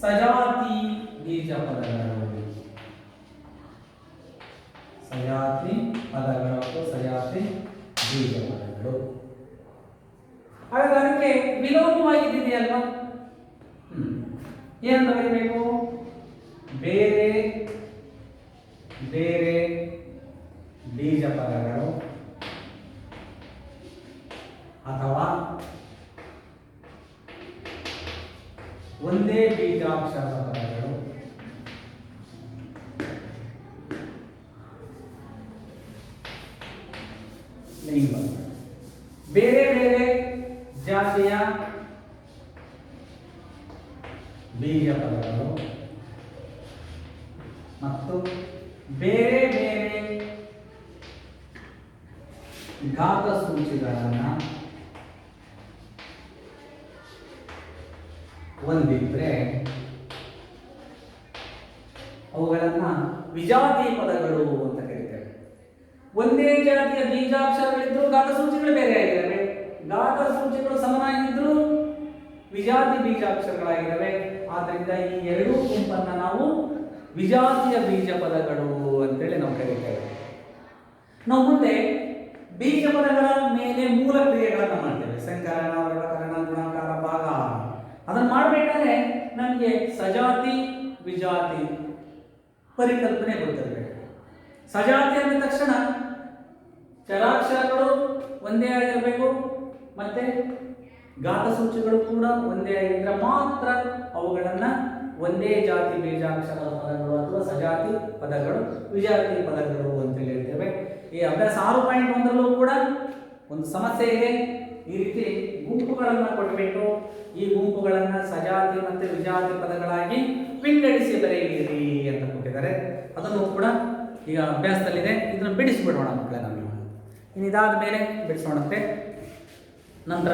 ಸಜಾತಿ ಬೀಜ ಪದಗಳು. ಸಜಾತಿ ಪದಗಳು ಅಥವಾ ಸಜಾತಿ ಬೀಜ ಪದಗಳು. ಹಾಗಾದ್ರೆ ಅದಕ್ಕೆ ವಿಲೋಮವಾಗಿದೆಯಲ್ವಾ? ಏನಂತ ಬರೀಬೇಕು? ಬೇರೆ ಬೇರೆ ಬೀಜ ಪದಗಳು ಅಥವಾ ಒಂದೇ ಬೀಜಾಕ್ಷರದ ಪದಗಳು ಲಿಂಗ. ಬೇರೆ ಬೇರೆ ಜಾತಿಯ ಬೀಜ ಪದಗಳು ಮತ್ತು ಬೇರೆ ಬೇರೆ ಘಾತ ಸೂಚಿಗಳನ್ನು ಹೊಂದಿದ್ರೆ ಅವುಗಳನ್ನ ವಿಜಾತಿ ಪದಗಳು ಅಂತ ಕರೀತೇವೆ. ಒಂದೇ ಜಾತಿಯ ಬೀಜಾಕ್ಷರಗಳಿದ್ರು ಘಾತ ಸೂಚಿಗಳು ಬೇರೆ ಆಗಿದ್ದಾವೆ, ಘಾತ ಸೂಚಿಗಳು ಸಮನಾಗಿದ್ರು ವಿಜಾತಿ ಬೀಜಾಕ್ಷರಗಳಾಗಿದ್ದಾವೆ. ಆದ್ದರಿಂದ ಈ ಎರಡೂ ಗುಂಪನ್ನ ನಾವು ವಿಜಾತಿಯ ಬೀಜ ಪದಗಳು ಅಂತೇಳಿ ನಾವು ಕರೀತೇವೆ. ನಾವು ಮುಂದೆ ಬೀಜ ಪದಗಳ ಮೇಲೆ ಮೂಲ ಕ್ರಿಯೆಗಳನ್ನು ಮಾಡ್ತೇವೆ. ಸಂಕಲನ, ವ್ಯವಕರಣ, ಗುಣಾಕಾರ, ಭಾಗ. ಅದನ್ನು ಮಾಡಬೇಕಾದ್ರೆ ನಮಗೆ ಸಜಾತಿ ವಿಜಾತಿ ಪರಿಕಲ್ಪನೆ ಗೊತ್ತಿರಬೇಕು. ಸಜಾತಿ ಅಂದ ತಕ್ಷಣ ಚರಾಕ್ಷರಗಳು ಒಂದೇ ಆಗಿರಬೇಕು, ಮತ್ತೆ ಘಾತ ಸೂಚಿಗಳು ಕೂಡ ಒಂದೇ ಆಗಿದ್ರೆ ಮಾತ್ರ ಅವುಗಳನ್ನು ಒಂದೇ ಜಾತಿ ಬೀಜಾಕ್ಷರದ ಪದಗಳು ಅಥವಾ ಸಜಾತಿ ಪದಗಳು, ವಿಜಾತಿ ಪದಗಳು ಅಂತೇಳಿ ಹೇಳ್ತೇವೆ. ಈ ಅಭ್ಯಾಸ 6.1 ಕೂಡ ಒಂದು ಸಮಸ್ಯೆ ಇದೆ. ಈ ರೀತಿ ಗುಂಪುಗಳನ್ನು ಕೊಟ್ಟುಬಿಟ್ಟು ಈ ಗುಂಪುಗಳನ್ನು ಸಜಾತಿ ಮತ್ತು ವಿಜಾತಿ ಪದಗಳಾಗಿ ವಿಂಗಡಿಸಿ ಬರೆಯಿರಿ ಅಂತ ಕೊಟ್ಟಿದ್ದಾರೆ. ಅದನ್ನು ಕೂಡ ಈಗ ಅಭ್ಯಾಸದಲ್ಲಿದೆ. ಇದನ್ನು ಬಿಡಿಸಿಬಿಡೋಣ ಮಕ್ಕಳೇ. ನಾವು ಇನ್ನಿದಾದ ಮೇಲೆ ಬಿಡಿಸೋಣಂತೆ. ನಂತರ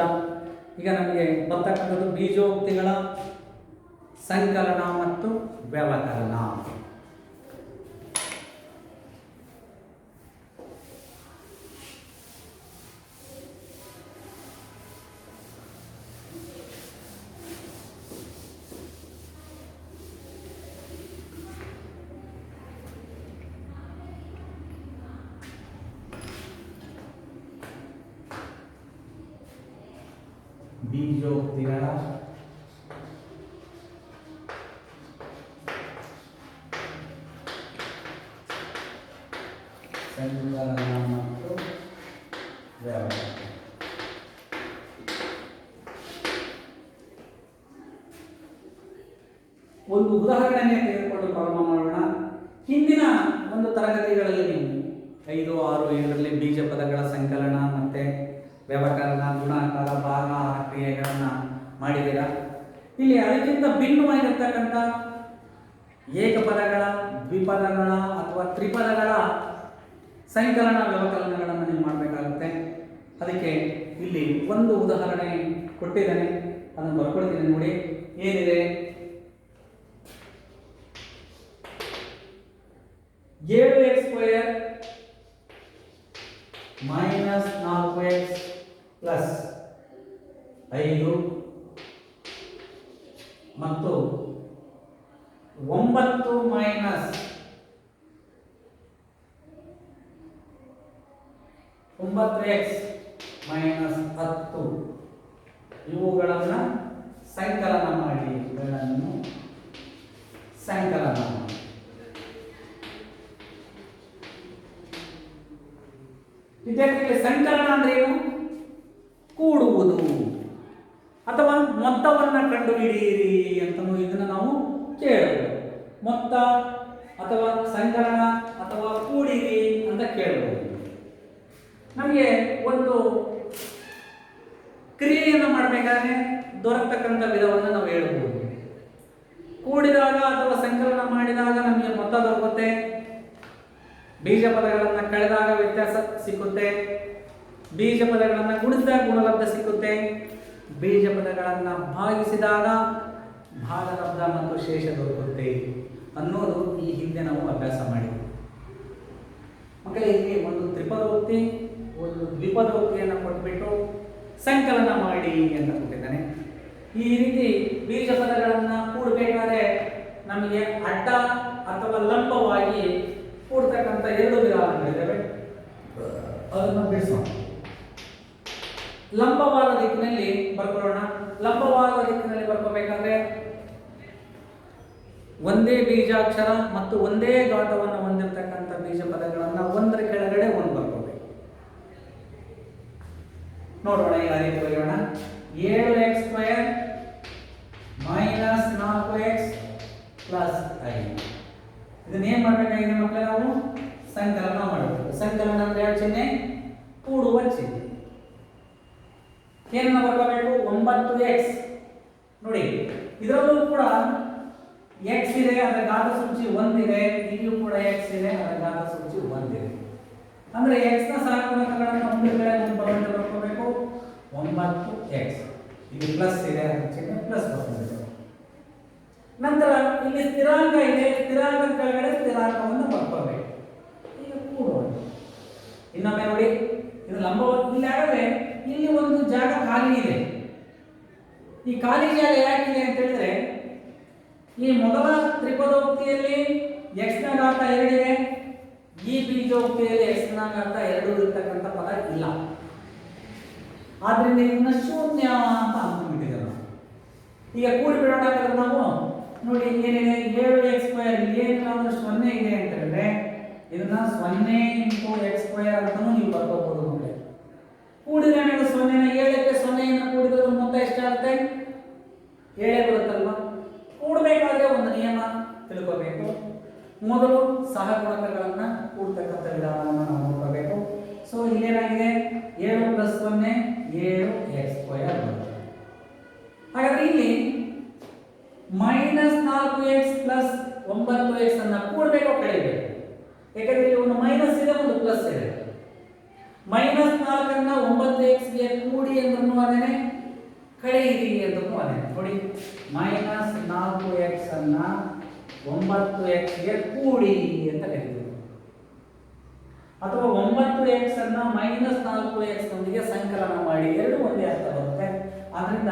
ಈಗ ನಮಗೆ ಬರ್ತಕ್ಕಂಥದ್ದು ಬೀಜೋಕ್ತಿಗಳ ಸಂಕಲನ ಮತ್ತು ವ್ಯವಕರಣ. ಬೀಜೋಕ್ತಿಗಳ ಸಂಕಲನ ಮತ್ತು ವ್ಯವಕರಣ. ಒಂದು ಉದಾಹರಣೆಯನ್ನು ತೆಗೆದುಕೊಂಡು ಪ್ರಾರಂಭ ಮಾಡೋಣ. ಹಿಂದಿನ ಒಂದು ತರಗತಿಗಳಲ್ಲಿ ನೀವು 5, 6, 7ರಲ್ಲಿ ಬೀಜ ಪದಗಳ ಸಂಕಲನ ಮತ್ತೆ ವ್ಯವಕರಣ, ಗುಣಾಕಾರ, ಭಾಗ ಕ್ರಿಯೆಗಳನ್ನು ಮಾಡಿದ್ದೀರಾ. ಇಲ್ಲಿ ಅದಕ್ಕಿಂತ ಭಿನ್ನವಾಗಿರ್ತಕ್ಕಂಥ ಏಕಪದಗಳ, ದ್ವಿಪದಗಳ ಅಥವಾ ತ್ರಿಪದಗಳ ಸಂಕಲನ ವ್ಯವಕಲನಗಳನ್ನು ನೀವು ಮಾಡಬೇಕಾಗುತ್ತೆ. ಅದಕ್ಕೆ ಇಲ್ಲಿ ಒಂದು ಉದಾಹರಣೆ ಕೊಟ್ಟಿದ್ದೇನೆ, ಅದನ್ನು ಬರ್ಕೊಳ್ತೀನಿ ನೋಡಿ. ಏನಿದೆ? 7x² - 4x + 5 ಮತ್ತು 9 - 9x - 10 ಇವುಗಳನ್ನು ಸಂಕಲನ ಮಾಡಿ. ಸಂಕಲನ ಮಾಡಿ. ವಿದ್ಯಾರ್ಥಿಗಳಿಗೆ ಸಂಕಲನ ಅಂದ್ರೆ ಏನು? ಕೂಡುವುದು ಅಥವಾ ಮೊತ್ತವನ್ನು ಕಂಡುಹಿಡಿಯಿರಿ ಅಂತನೂ ಇದನ್ನು ನಾವು ಕೇಳಬಹುದು. ಮೊತ್ತ ಅಥವಾ ಸಂಕಲನ ಅಥವಾ ಕೂಡಿರಿ ಅಂತ ಕೇಳಬಹುದು. ನಮಗೆ ಒಂದು ಕ್ರಿಯೆಯನ್ನು ಮಾಡಬೇಕಾದ್ರೆ ದೊರಕತಕ್ಕಂಥ ವಿಧವನ್ನು ನಾವು ಹೇಳಬಹುದು. ಕೂಡಿದಾಗ ಅಥವಾ ಸಂಕಲನ ಮಾಡಿದಾಗ ನಮಗೆ ಮೊತ್ತ ದೊರಕುತ್ತೆ, ಬೀಜ ಪದಗಳನ್ನು ಕಳೆದಾಗ ವ್ಯತ್ಯಾಸ ಸಿಕ್ಕುತ್ತೆ, ಬೀಜ ಪದಗಳನ್ನು ಗುಣಿಸಿದಾಗ ಗುಣಲಬ್ಧ ಸಿಕ್ಕುತ್ತೆ, ಬೀಜ ಪದಗಳನ್ನು ಭಾಗಿಸಿದಾಗ ಭಾಗಲಬ್ಧ ಮತ್ತು ಶೇಷ ದೊರಕುತ್ತೆ ಅನ್ನೋದು ಈ ಹಿಂದೆ ನಾವು ಅಭ್ಯಾಸ ಮಾಡಿದ್ವಿ. ಮಕ್ಕಳಿಗೆ ಒಂದು ತ್ರಿಪದೋಕ್ತಿ, ಒಂದು ದ್ವಿಪದೋಕ್ತಿಯನ್ನು ಕೊಟ್ಬಿಟ್ಟು ಸಂಕಲನ ಮಾಡಿ ಅಂತ ಕೊಟ್ಟಿದ್ದಾನೆ. ಈ ರೀತಿ ಬೀಜ ಪದಗಳನ್ನು ಕೂಡಬೇಕಾದ್ರೆ ನಮಗೆ ಅಡ್ಡ ಅಥವಾ ಲಂಬವಾಗಿ ಕೂಡ್ತಕ್ಕಂಥ 2 ವಿಧಾನಗಳಿದ್ದಾವೆ. ಅದನ್ನು ಬಿಡಿಸೋಣ. ಲಂಬವಾದ ದಿಕ್ಕಿನಲ್ಲಿ ಬರ್ಕೊಳ್ಳೋಣ. ಲಂಬವಾದ ದಿಕ್ಕಿನಲ್ಲಿ ಬರ್ಕೋಬೇಕಾದ್ರೆ ಒಂದೇ ಬೀಜಾಕ್ಷರ ಮತ್ತು ಒಂದೇ ಘಾತವನ್ನು ಹೊಂದಿರತಕ್ಕಂಥ ಬೀಜ ಪದಗಳನ್ನು ಒಂದರ ಕೆಳಗಡೆ ಒಂದು ಬರ್ಕೋಬೇಕು. ನೋಡೋಣ, ಯಾವ ರೀತಿ ಬರೆಯೋಣ. 7x² - 4x + 5. ಇದನ್ನ ಏನ್ ಮಾಡಬೇಕಾಗಿದೆ ಮಕ್ಕಳೇ? ನಾವು ಸಂಕಲನ ಮಾಡಬೇಕು. ಸಂಕಲನ ಅಂದ್ರೆ ಯಾವ ಚಿಹ್ನೆ? ಕೂಡುವ ಚಿಹ್ನೆ. ಏನನ್ನ ಬರ್ಕೋಬೇಕು? 9x. ನೋಡಿ, ಇದರಲ್ಲೂ ಕೂಡ x ಇದೆ, ಅದರ ಘಾತ ಸೂಚಿ 1 ಇದೆ. ಇಲ್ಲಿಯೂ ಕೂಡ x ಇದೆ, ಅದರ ಘಾತ ಸೂಚಿ 1 ಇದೆ. ಅಂದ್ರೆ x ನ ಸಹಗುಣಕಗಳನ್ನು ಒಂದು ಕಡೆ ಒಂದು ಬರುವಂತೆ ಬರ್ಕೋಬೇಕು 9x ಇಲ್ಲಿ ಪ್ಲಸ್ ಇದೆ ಚಿಹ್ನೆ ಪ್ಲಸ್ ಬರ್ತದೆ. ನಂತರ ಇಲ್ಲಿ ಸ್ಥಿರಾಂಕ ಇದೆ, ಸ್ಥಿರಾಂಕದ ಕೆಳಗಡೆ ಸ್ಥಿರಾಂಕವನ್ನು ಬರ್ಕೋಬೇಕು. ಈಗ ಕೂಡೋಣ. ಇನ್ನೊಮ್ಮೆ ನೋಡಿ, ಇದು ಲಂಬವಾಗಿ ಇಲ್ಲಿ ಹಾಗಾದ್ರೆ ಇಲ್ಲಿ ಒಂದು ಜಾಗ ಖಾಲಿ ಇದೆ. ಈ ಖಾಲಿ ಜಾಗ ಯಾಕಿದೆ ಅಂತ ಹೇಳಿದ್ರೆ ಈ ಮೊದಲ ತ್ರಿಪದೋಕ್ತಿಯಲ್ಲಿ x ನ ಘಾತ 2 ಇದೆ, ಈ ಬೀಜೋಕ್ತಿಯಲ್ಲಿ x ನ ಘಾತ 2 ಇರತಕ್ಕಂಥ ಪದ ಇಲ್ಲ. ಆದ್ರಿಂದ ಇದನ್ನ ಶೂನ್ಯ ಅಂತ ಅಂದ್ಕೊಂಡಿದ್ದೇವೆ ನಾವು. ಈಗ ಕೂಡಿ ಬಿಡೋಣ ನಾವು ನೋಡಿ ಏನಿದೆ 7x² ಏನಾದ್ರೂ 0 ಇದೆ ಅಂತ ಹೇಳಿದ್ರೆ ಇದನ್ನ 0 × x² ಅಂತಾನೂ ನೀವು ಬರ್ಕೋಬಹುದು ನೋಡಿ. ಕೂಡಿದ್ರೆ ನೀವು 0 ನ 7ಕ್ಕೆ 0 ಅನ್ನು ಕೂಡಿದ್ರೆ ಮೊತ್ತ ಎಷ್ಟಾಗುತ್ತೆ 7 ಬರುತ್ತಲ್ವಾ. ಕೂಡಬೇಕಾದ್ರೆ ಒಂದು ನಿಯಮ ತಿಳ್ಕೋಬೇಕು. ಮೊದಲು ಸಹಗುಣಕಗಳನ್ನ ಕೂಡ್ತಕ್ಕಂಥ ವಿಧಾನವನ್ನು ನಾವು ನೋಡಬೇಕು. ಸೊ ಇಲ್ಲೇನಾಗಿದೆ 7 + 0 7x² ಬರುತ್ತೆ. ಹಾಗಾದ್ರೆ ಇಲ್ಲಿ -4x + 9x ಅನ್ನ ಕೂಡಬೇಕು ಕಳೆಯಬೇಕು. ಯಾಕಂದ್ರೆ ಇಲ್ಲಿ ಒಂದು ಮೈನಸ್ ಇದೆ ಒಂದು ಪ್ಲಸ್ ಇದೆ. -4 ಅನ್ನ 9x ಗೆ ಕೂಡಿ ಅಂದ್ರೂ ಅದೇನೆ, ಕಳೆಯಿರಿ ಅಂದ್ರೂ ಅದೇನೆ. ನೋಡಿ -4x ಅನ್ನ 9x ಗೆ ಕೂಡಿ ಅಂತ ಕರೀತೀವಿ, ಅಥವಾ 9x ಅನ್ನ -4x ನೊಂದಿಗೆ ಸಂಕಲನ ಮಾಡಿ, ಎರಡು ಒಂದೇ ಅರ್ಥ ಬರುತ್ತೆ. ಆದ್ರಿಂದ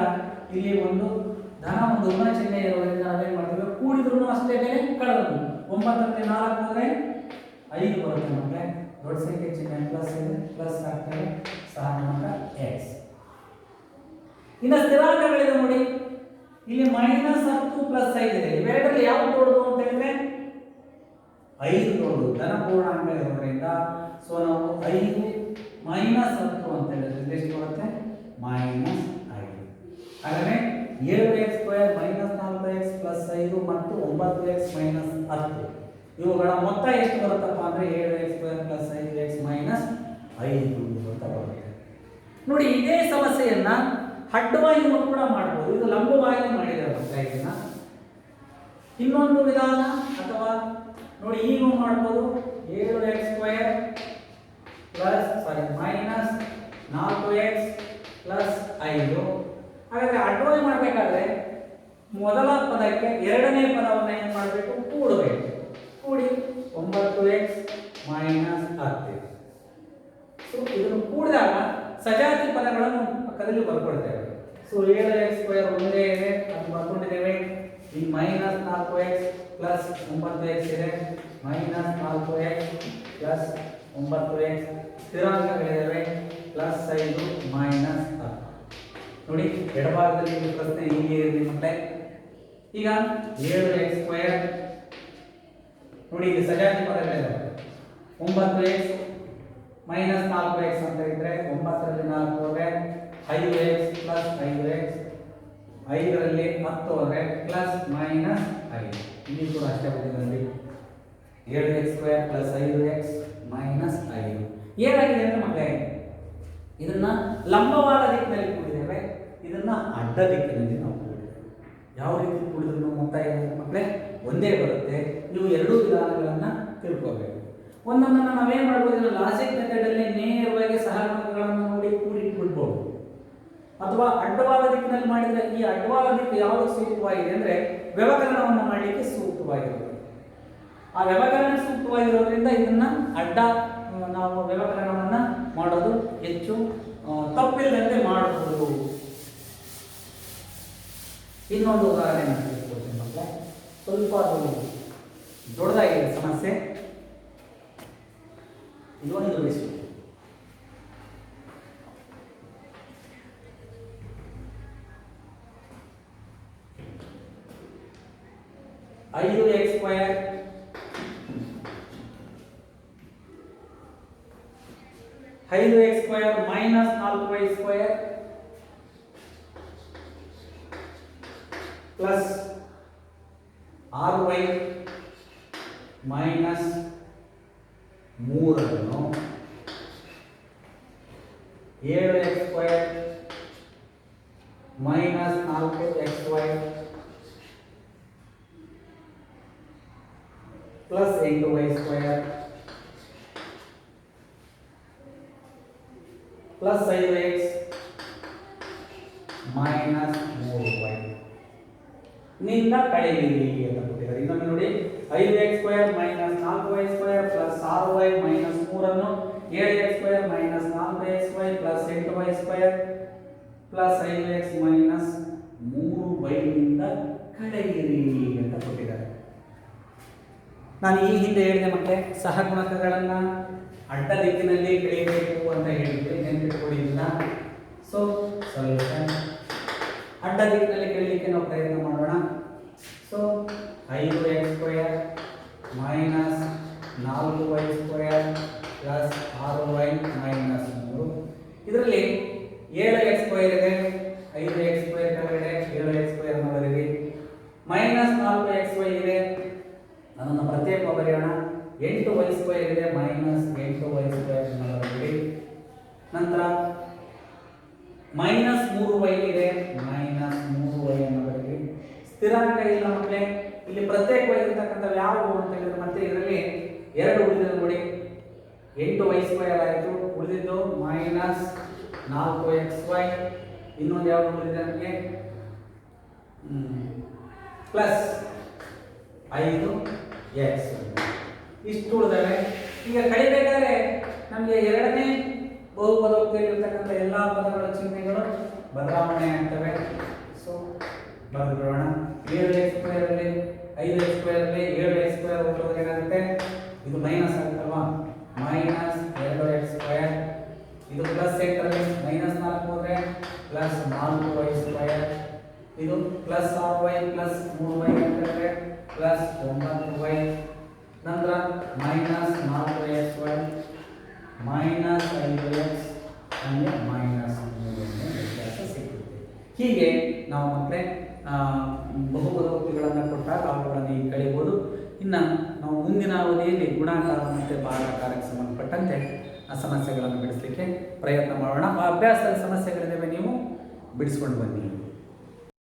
ಇಲ್ಲಿ ಒಂದು ಧನ ಒಂದು ಋಣ ಚಿಹ್ನೆ ಇರೋದ್ರಿಂದ ನಾವೇನ್ ಮಾಡ್ತೀವಿ, ಕೂಡಿದ್ರು ಅಷ್ಟೇ ಬೆಲೆ, ಕಳೆದ್ರು 9 ರಲ್ಲಿ 4 ಹೋದ್ರೆ 5 ಬರುತ್ತೆ. ನಮಗೆ ದೊಡ್ಡ ಸಂಖ್ಯೆ ಚಿಹ್ನೆ ಪ್ಲಸ್ ಇದೆ, ಪ್ಲಸ್ ಆಗ್ತದೆ ಸಹಗುಣಕ x. ಇನ್ನು ಸ್ಥಿರಾಂಕಗಳಿದೆ ನೋಡಿ, ಇಲ್ಲಿ -10 + 5 ಇದೆ. ಇವೆರಡರಲ್ಲಿ ಯಾವುದು ದೊಡ್ಡದು ಅಂತ ಹೇಳಿದ್ರೆ 5 ದೊಡ್ಡದು, ಧನ ಪೂರ್ಣಾಂಕ ಇರೋದ್ರಿಂದ. ಸೊ ನಾವು 5 - 10 ಅಂತ ಹೇಳಿದ್ರೆ ಎಷ್ಟು ಬರುತ್ತೆ -5. ಹಾಗಾದ್ರೆ 7x² -4x + 5 ಮತ್ತು 9x - 10 ಇವುಗಳ ಮೊತ್ತ ಎಷ್ಟು ಬರುತ್ತಪ್ಪ ಅಂದ್ರೆ 7x² + 5x - 5 ಅಂತ ಬರುತ್ತೆ. ನೋಡಿ ಇದೇ ಸಮಸ್ಯೆಯನ್ನ ಅಡ್ಡವಾಗಿ ಕೂಡ ಮಾಡಬಹುದು. ಇದು ಲಂಬವಾಗಿ ಮಾಡಿದ್ದಾರೆ ಇದನ್ನ. ಇನ್ನೊಂದು ವಿಧಾನ ಅಥವಾ ನೋಡಿ ಈಗ ಮಾಡಬಹುದು 7x² -4x + 5. ಹಾಗಾದ್ರೆ ಅಡ್ಡವಾಗಿ ಮಾಡಬೇಕಾದ್ರೆ ಮೊದಲ ಪದಕ್ಕೆ ಎರಡನೇ ಪದವನ್ನು ಏನು ಮಾಡಬೇಕು, ಕೂಡಬೇಕು. ಕೂಡಿ 9x - 10. ಸೊ ಇದನ್ನು ಕೂಡಿದಾಗ ಸಜಾತಿ ಪದಗಳನ್ನು ಪಕ್ಕದಲ್ಲಿ ಬರ್ಕೊಳ್ತೇವೆ. ಸೊ 7x² ಒಂದೇ ಇದೆ, ಅದು ಬರ್ಕೊಂಡಿದ್ದೇವೆ. ಈ -4x + 9x ಇದೆ, -4x + 9x ಸ್ಥಿರಾಂಕಗಳಿದ್ದಾವೆ, +5 - 10. ನೋಡಿ ಎಡಭಾಗದಲ್ಲಿ ಈ ಪ್ರಶ್ನೆ ಹೀಗೆ ಇದೆ ಮಕ್ಕಳೇ. ಈಗ 7x² ನೋಡಿ ಇಲ್ಲಿ ಸಜಾತಿ ಪದಗಳಿದ್ದಾವೆ. 9x - 4x ಅಂತ ಇದ್ರೆ 9 ರಲ್ಲಿ 4 ಹೋದ್ರೆ 5x + 5x, 5 ರಲ್ಲಿ 10 ಹೋದ್ರೆ +-5. ಇಲ್ಲಿ ಕೂಡ ಅಷ್ಟೇ ಬರ್ತದೆ. 7x² + 5x - 5 ಏನಾಗಿದೆ ಅಂದ್ರೆ ಮಕ್ಕಳೇ, ಇದನ್ನ ಲಂಬವಾದ ದಿಕ್ಕಿನಲ್ಲಿ ಕೂಡಿದ್ದೇವೆ, ಇದನ್ನ ಅಡ್ಡ ದಿಕ್ಕಿನಲ್ಲಿ ನಾವು ಕೂಡಿದ್ದೇವೆ. ಯಾವ ರೀತಿ ಕೂಡಿದ್ರು ಮೊತ್ತ ಏನು ಮಕ್ಕಳೇ ಒಂದೇ ಬರುತ್ತೆ. ನೀವು ಎರಡೂ ವಿಧಾನಗಳನ್ನ ತಿಳ್ಕೋಬೇಕು. ಒಂದೊಂದನ್ನು ನಾವೇನ್ ಮಾಡ್ಬೋದು, ಇದನ್ನ ಲಾಜಿಕ್ ಮೆಥಡ್ ಅಲ್ಲಿ ನೇರವಾಗಿ ಸಹಗುಣಕಗಳನ್ನು ನೋಡಿ ಕೂಡಿ ಬಿಡ್ಬೋದು. ಅಥವಾ ಅಡ್ಡವಾದ ದಿಕ್ಕಿನಲ್ಲಿ ಮಾಡಿದ್ರೆ ಈ ಅಡ್ಡವಾದ ದಿಕ್ಕು ಯಾವುದು ಸೂಕ್ತವಾಗಿದೆ ಅಂದ್ರೆ ವ್ಯವಕಲನವನ್ನು ಮಾಡಲಿಕ್ಕೆ ಸೂಕ್ತವಾಗಿರುತ್ತೆ. ಆ ವ್ಯವಕಲನ ಸೂಕ್ತವಾಗಿರೋದ್ರಿಂದ ಇದನ್ನ ಅಡ್ಡ ನಾವು ವ್ಯವಕಲನವನ್ನ ಮಾಡೋದು ಹೆಚ್ಚು ತಪ್ಪಿಲ್ಲದಂತೆ ಮಾಡಬಹುದು. ಇನ್ನೊಂದು ಉದಾಹರಣೆ ತೆಗೆದುಕೊಳ್ತೀನಿ ಮಕ್ಕಳೇ, ಸ್ವಲ್ಪ ಅದು ದೊಡ್ಡದಾಗಿದೆ ಸಮಸ್ಯೆ, ಇದೊಂದು ಬಿಡಿಸಿ. ಐದು x² -4y² ಪ್ಲಸ್ 6y -3 ಅನ್ನು 7x² -4xy plus 8y² plus 5x minus 3y ನಿಂದ ಕಳೆಯಿರಿ ಅಂತ ಕೊಟ್ಟಿದ್ದಾರೆ. ಇನ್ನೊಮ್ಮೆ ನೋಡಿ 5x² minus 4y² plus 6y minus 3 ಅನ್ನು 7x² minus 4xy plus 8y² plus 5x minus 3y ನಿಂದ ಕಳೆಯಿರಿ ಅಂತ ಕೊಟ್ಟಿದ್ದಾರೆ. ನಾನು ಈ ಹಿಂದೆ ಹೇಳಿದೆ ಮಕ್ಕಳೇ, ಸಹಗುಣಕಗಳನ್ನ ಅಡ್ಡ ದಿಕ್ಕಿನಲ್ಲಿ ಕಳೆಯಬೇಕು ಅಂತ ಹೇಳಿದ್ರೆ ನೆನಪಿಟ್ಟುಕೊಳ್ಳಿಲ್ಲ. ಸೊ ಸೊಲ್ಯೂಷನ್ ಅಡ್ಡ ದಿಕ್ಕಿನಲ್ಲಿ ಕಳೆಯಲಿಕ್ಕೆ ನಾವು ಪ್ರಯತ್ನ ಮಾಡೋಣ. So 5x² minus 4y² plus 6y minus 3. ಇದರಲ್ಲಿ 7x² ಇದೆ, 5x² ಕೆಳಗಡೆ 7x² ಅನ್ನು ಬರೆಯಿರಿ. ಮೈನಸ್ 4xy ಇದೆ, ಅದನ್ನು ಪ್ರತ್ಯೇಕ ಬರೆಯೋಣ. 8y² ಇದೆ, ಮೈನಸ್ 8y² ಅನ್ನು ಬರೆಯಿರಿ. ನಂತರ ಮೈನಸ್ 3y ಇದೆ, ಮೈನಸ್ 3y ಅನ್ನು ಬರೆಯಿರಿ. ಸ್ಥಿರಾಂಕ ಇಲ್ಲ ಮಕ್ಕಳೇ, ಇಲ್ಲಿ ಪ್ರತ್ಯೇಕವಾಗಿರ್ತಕ್ಕಂಥ ಯಾವುವು ಅಂತ ಹೇಳಿದ್ರೆ ಮತ್ತೆ ಇದರಲ್ಲಿ ಎರಡು ಉಳಿದಿದೆ ನೋಡಿ. 8y² ಆಯಿತು, ಉಳಿದಿದ್ದು ಮೈನಸ್ 4xy, ಇನ್ನೊಂದು ಯಾವುದು ಉಳಿದಿದೆ ನಮಗೆ ಪ್ಲಸ್ 5x. ಇಷ್ಟು ಉಳಿದವೆ. ಈಗ ಕಳಿಬೇಕಾದ್ರೆ ನಮಗೆ ಎರಡನೇ ಬಹುಪದೋಕ್ತಿಯಲ್ಲಿರ್ತಕ್ಕಂಥ ಎಲ್ಲ ಪದಗಳ ಚಿಹ್ನೆಗಳು ಬದಲಾವಣೆ ಆಗ್ತವೆ. ಸೊ ಬರೆದುಬಿಡೋಣ. 7x² ಅಲ್ಲಿ 5x² ಅಲ್ಲಿ 7x² ಹೋಗೋದ್ರೆ ಏನಾಗುತ್ತೆ, ಇದು ಮೈನಸ್ ಆಗುತ್ತಲ್ವಾ, ಮೈನಸ್ 2x². ಇದು ಪ್ಲಸ್ 8 ಮೈನಸ್ 4 ಹೋದ್ರೆ ಪ್ಲಸ್ 4y². ಇದು ಪ್ಲಸ್ 6y ಪ್ಲಸ್ 3y ಅಂತಂದ್ರೆ ಪ್ಲಸ್ 9y. ನಂತರ ಮೈನಸ್ 4x² ಮೈನಸ್ 5x ಅಂದರೆ ಮೈನಸ್ 3 ವ್ಯತ್ಯಾಸ ಸಿಗುತ್ತೆ. ಹೀಗೆ ನಾವು ಮತ್ತೆ ಬಹುಪದೋಕ್ತಿಗಳನ್ನು ಕೊಟ್ಟಾಗ ಅವುಗಳನ್ನು ಈಗ ಕಳಿಬೋದು. ಇನ್ನು ನಾವು ಮುಂದಿನ ಅವಧಿಯಲ್ಲಿ ಗುಣಾಕಾರ ಮತ್ತು ಭಾಗಾಕಾರಕ್ಕೆ ಸಂಬಂಧಪಟ್ಟಂತೆ ಆ ಸಮಸ್ಯೆಗಳನ್ನು ಬಿಡಿಸಲಿಕ್ಕೆ ಪ್ರಯತ್ನ ಮಾಡೋಣ. ಆ ಅಭ್ಯಾಸದ ಸಮಸ್ಯೆಗಳಿದ್ದಾವೆ, ನೀವು ಬಿಡಿಸ್ಕೊಂಡು ಬನ್ನಿ.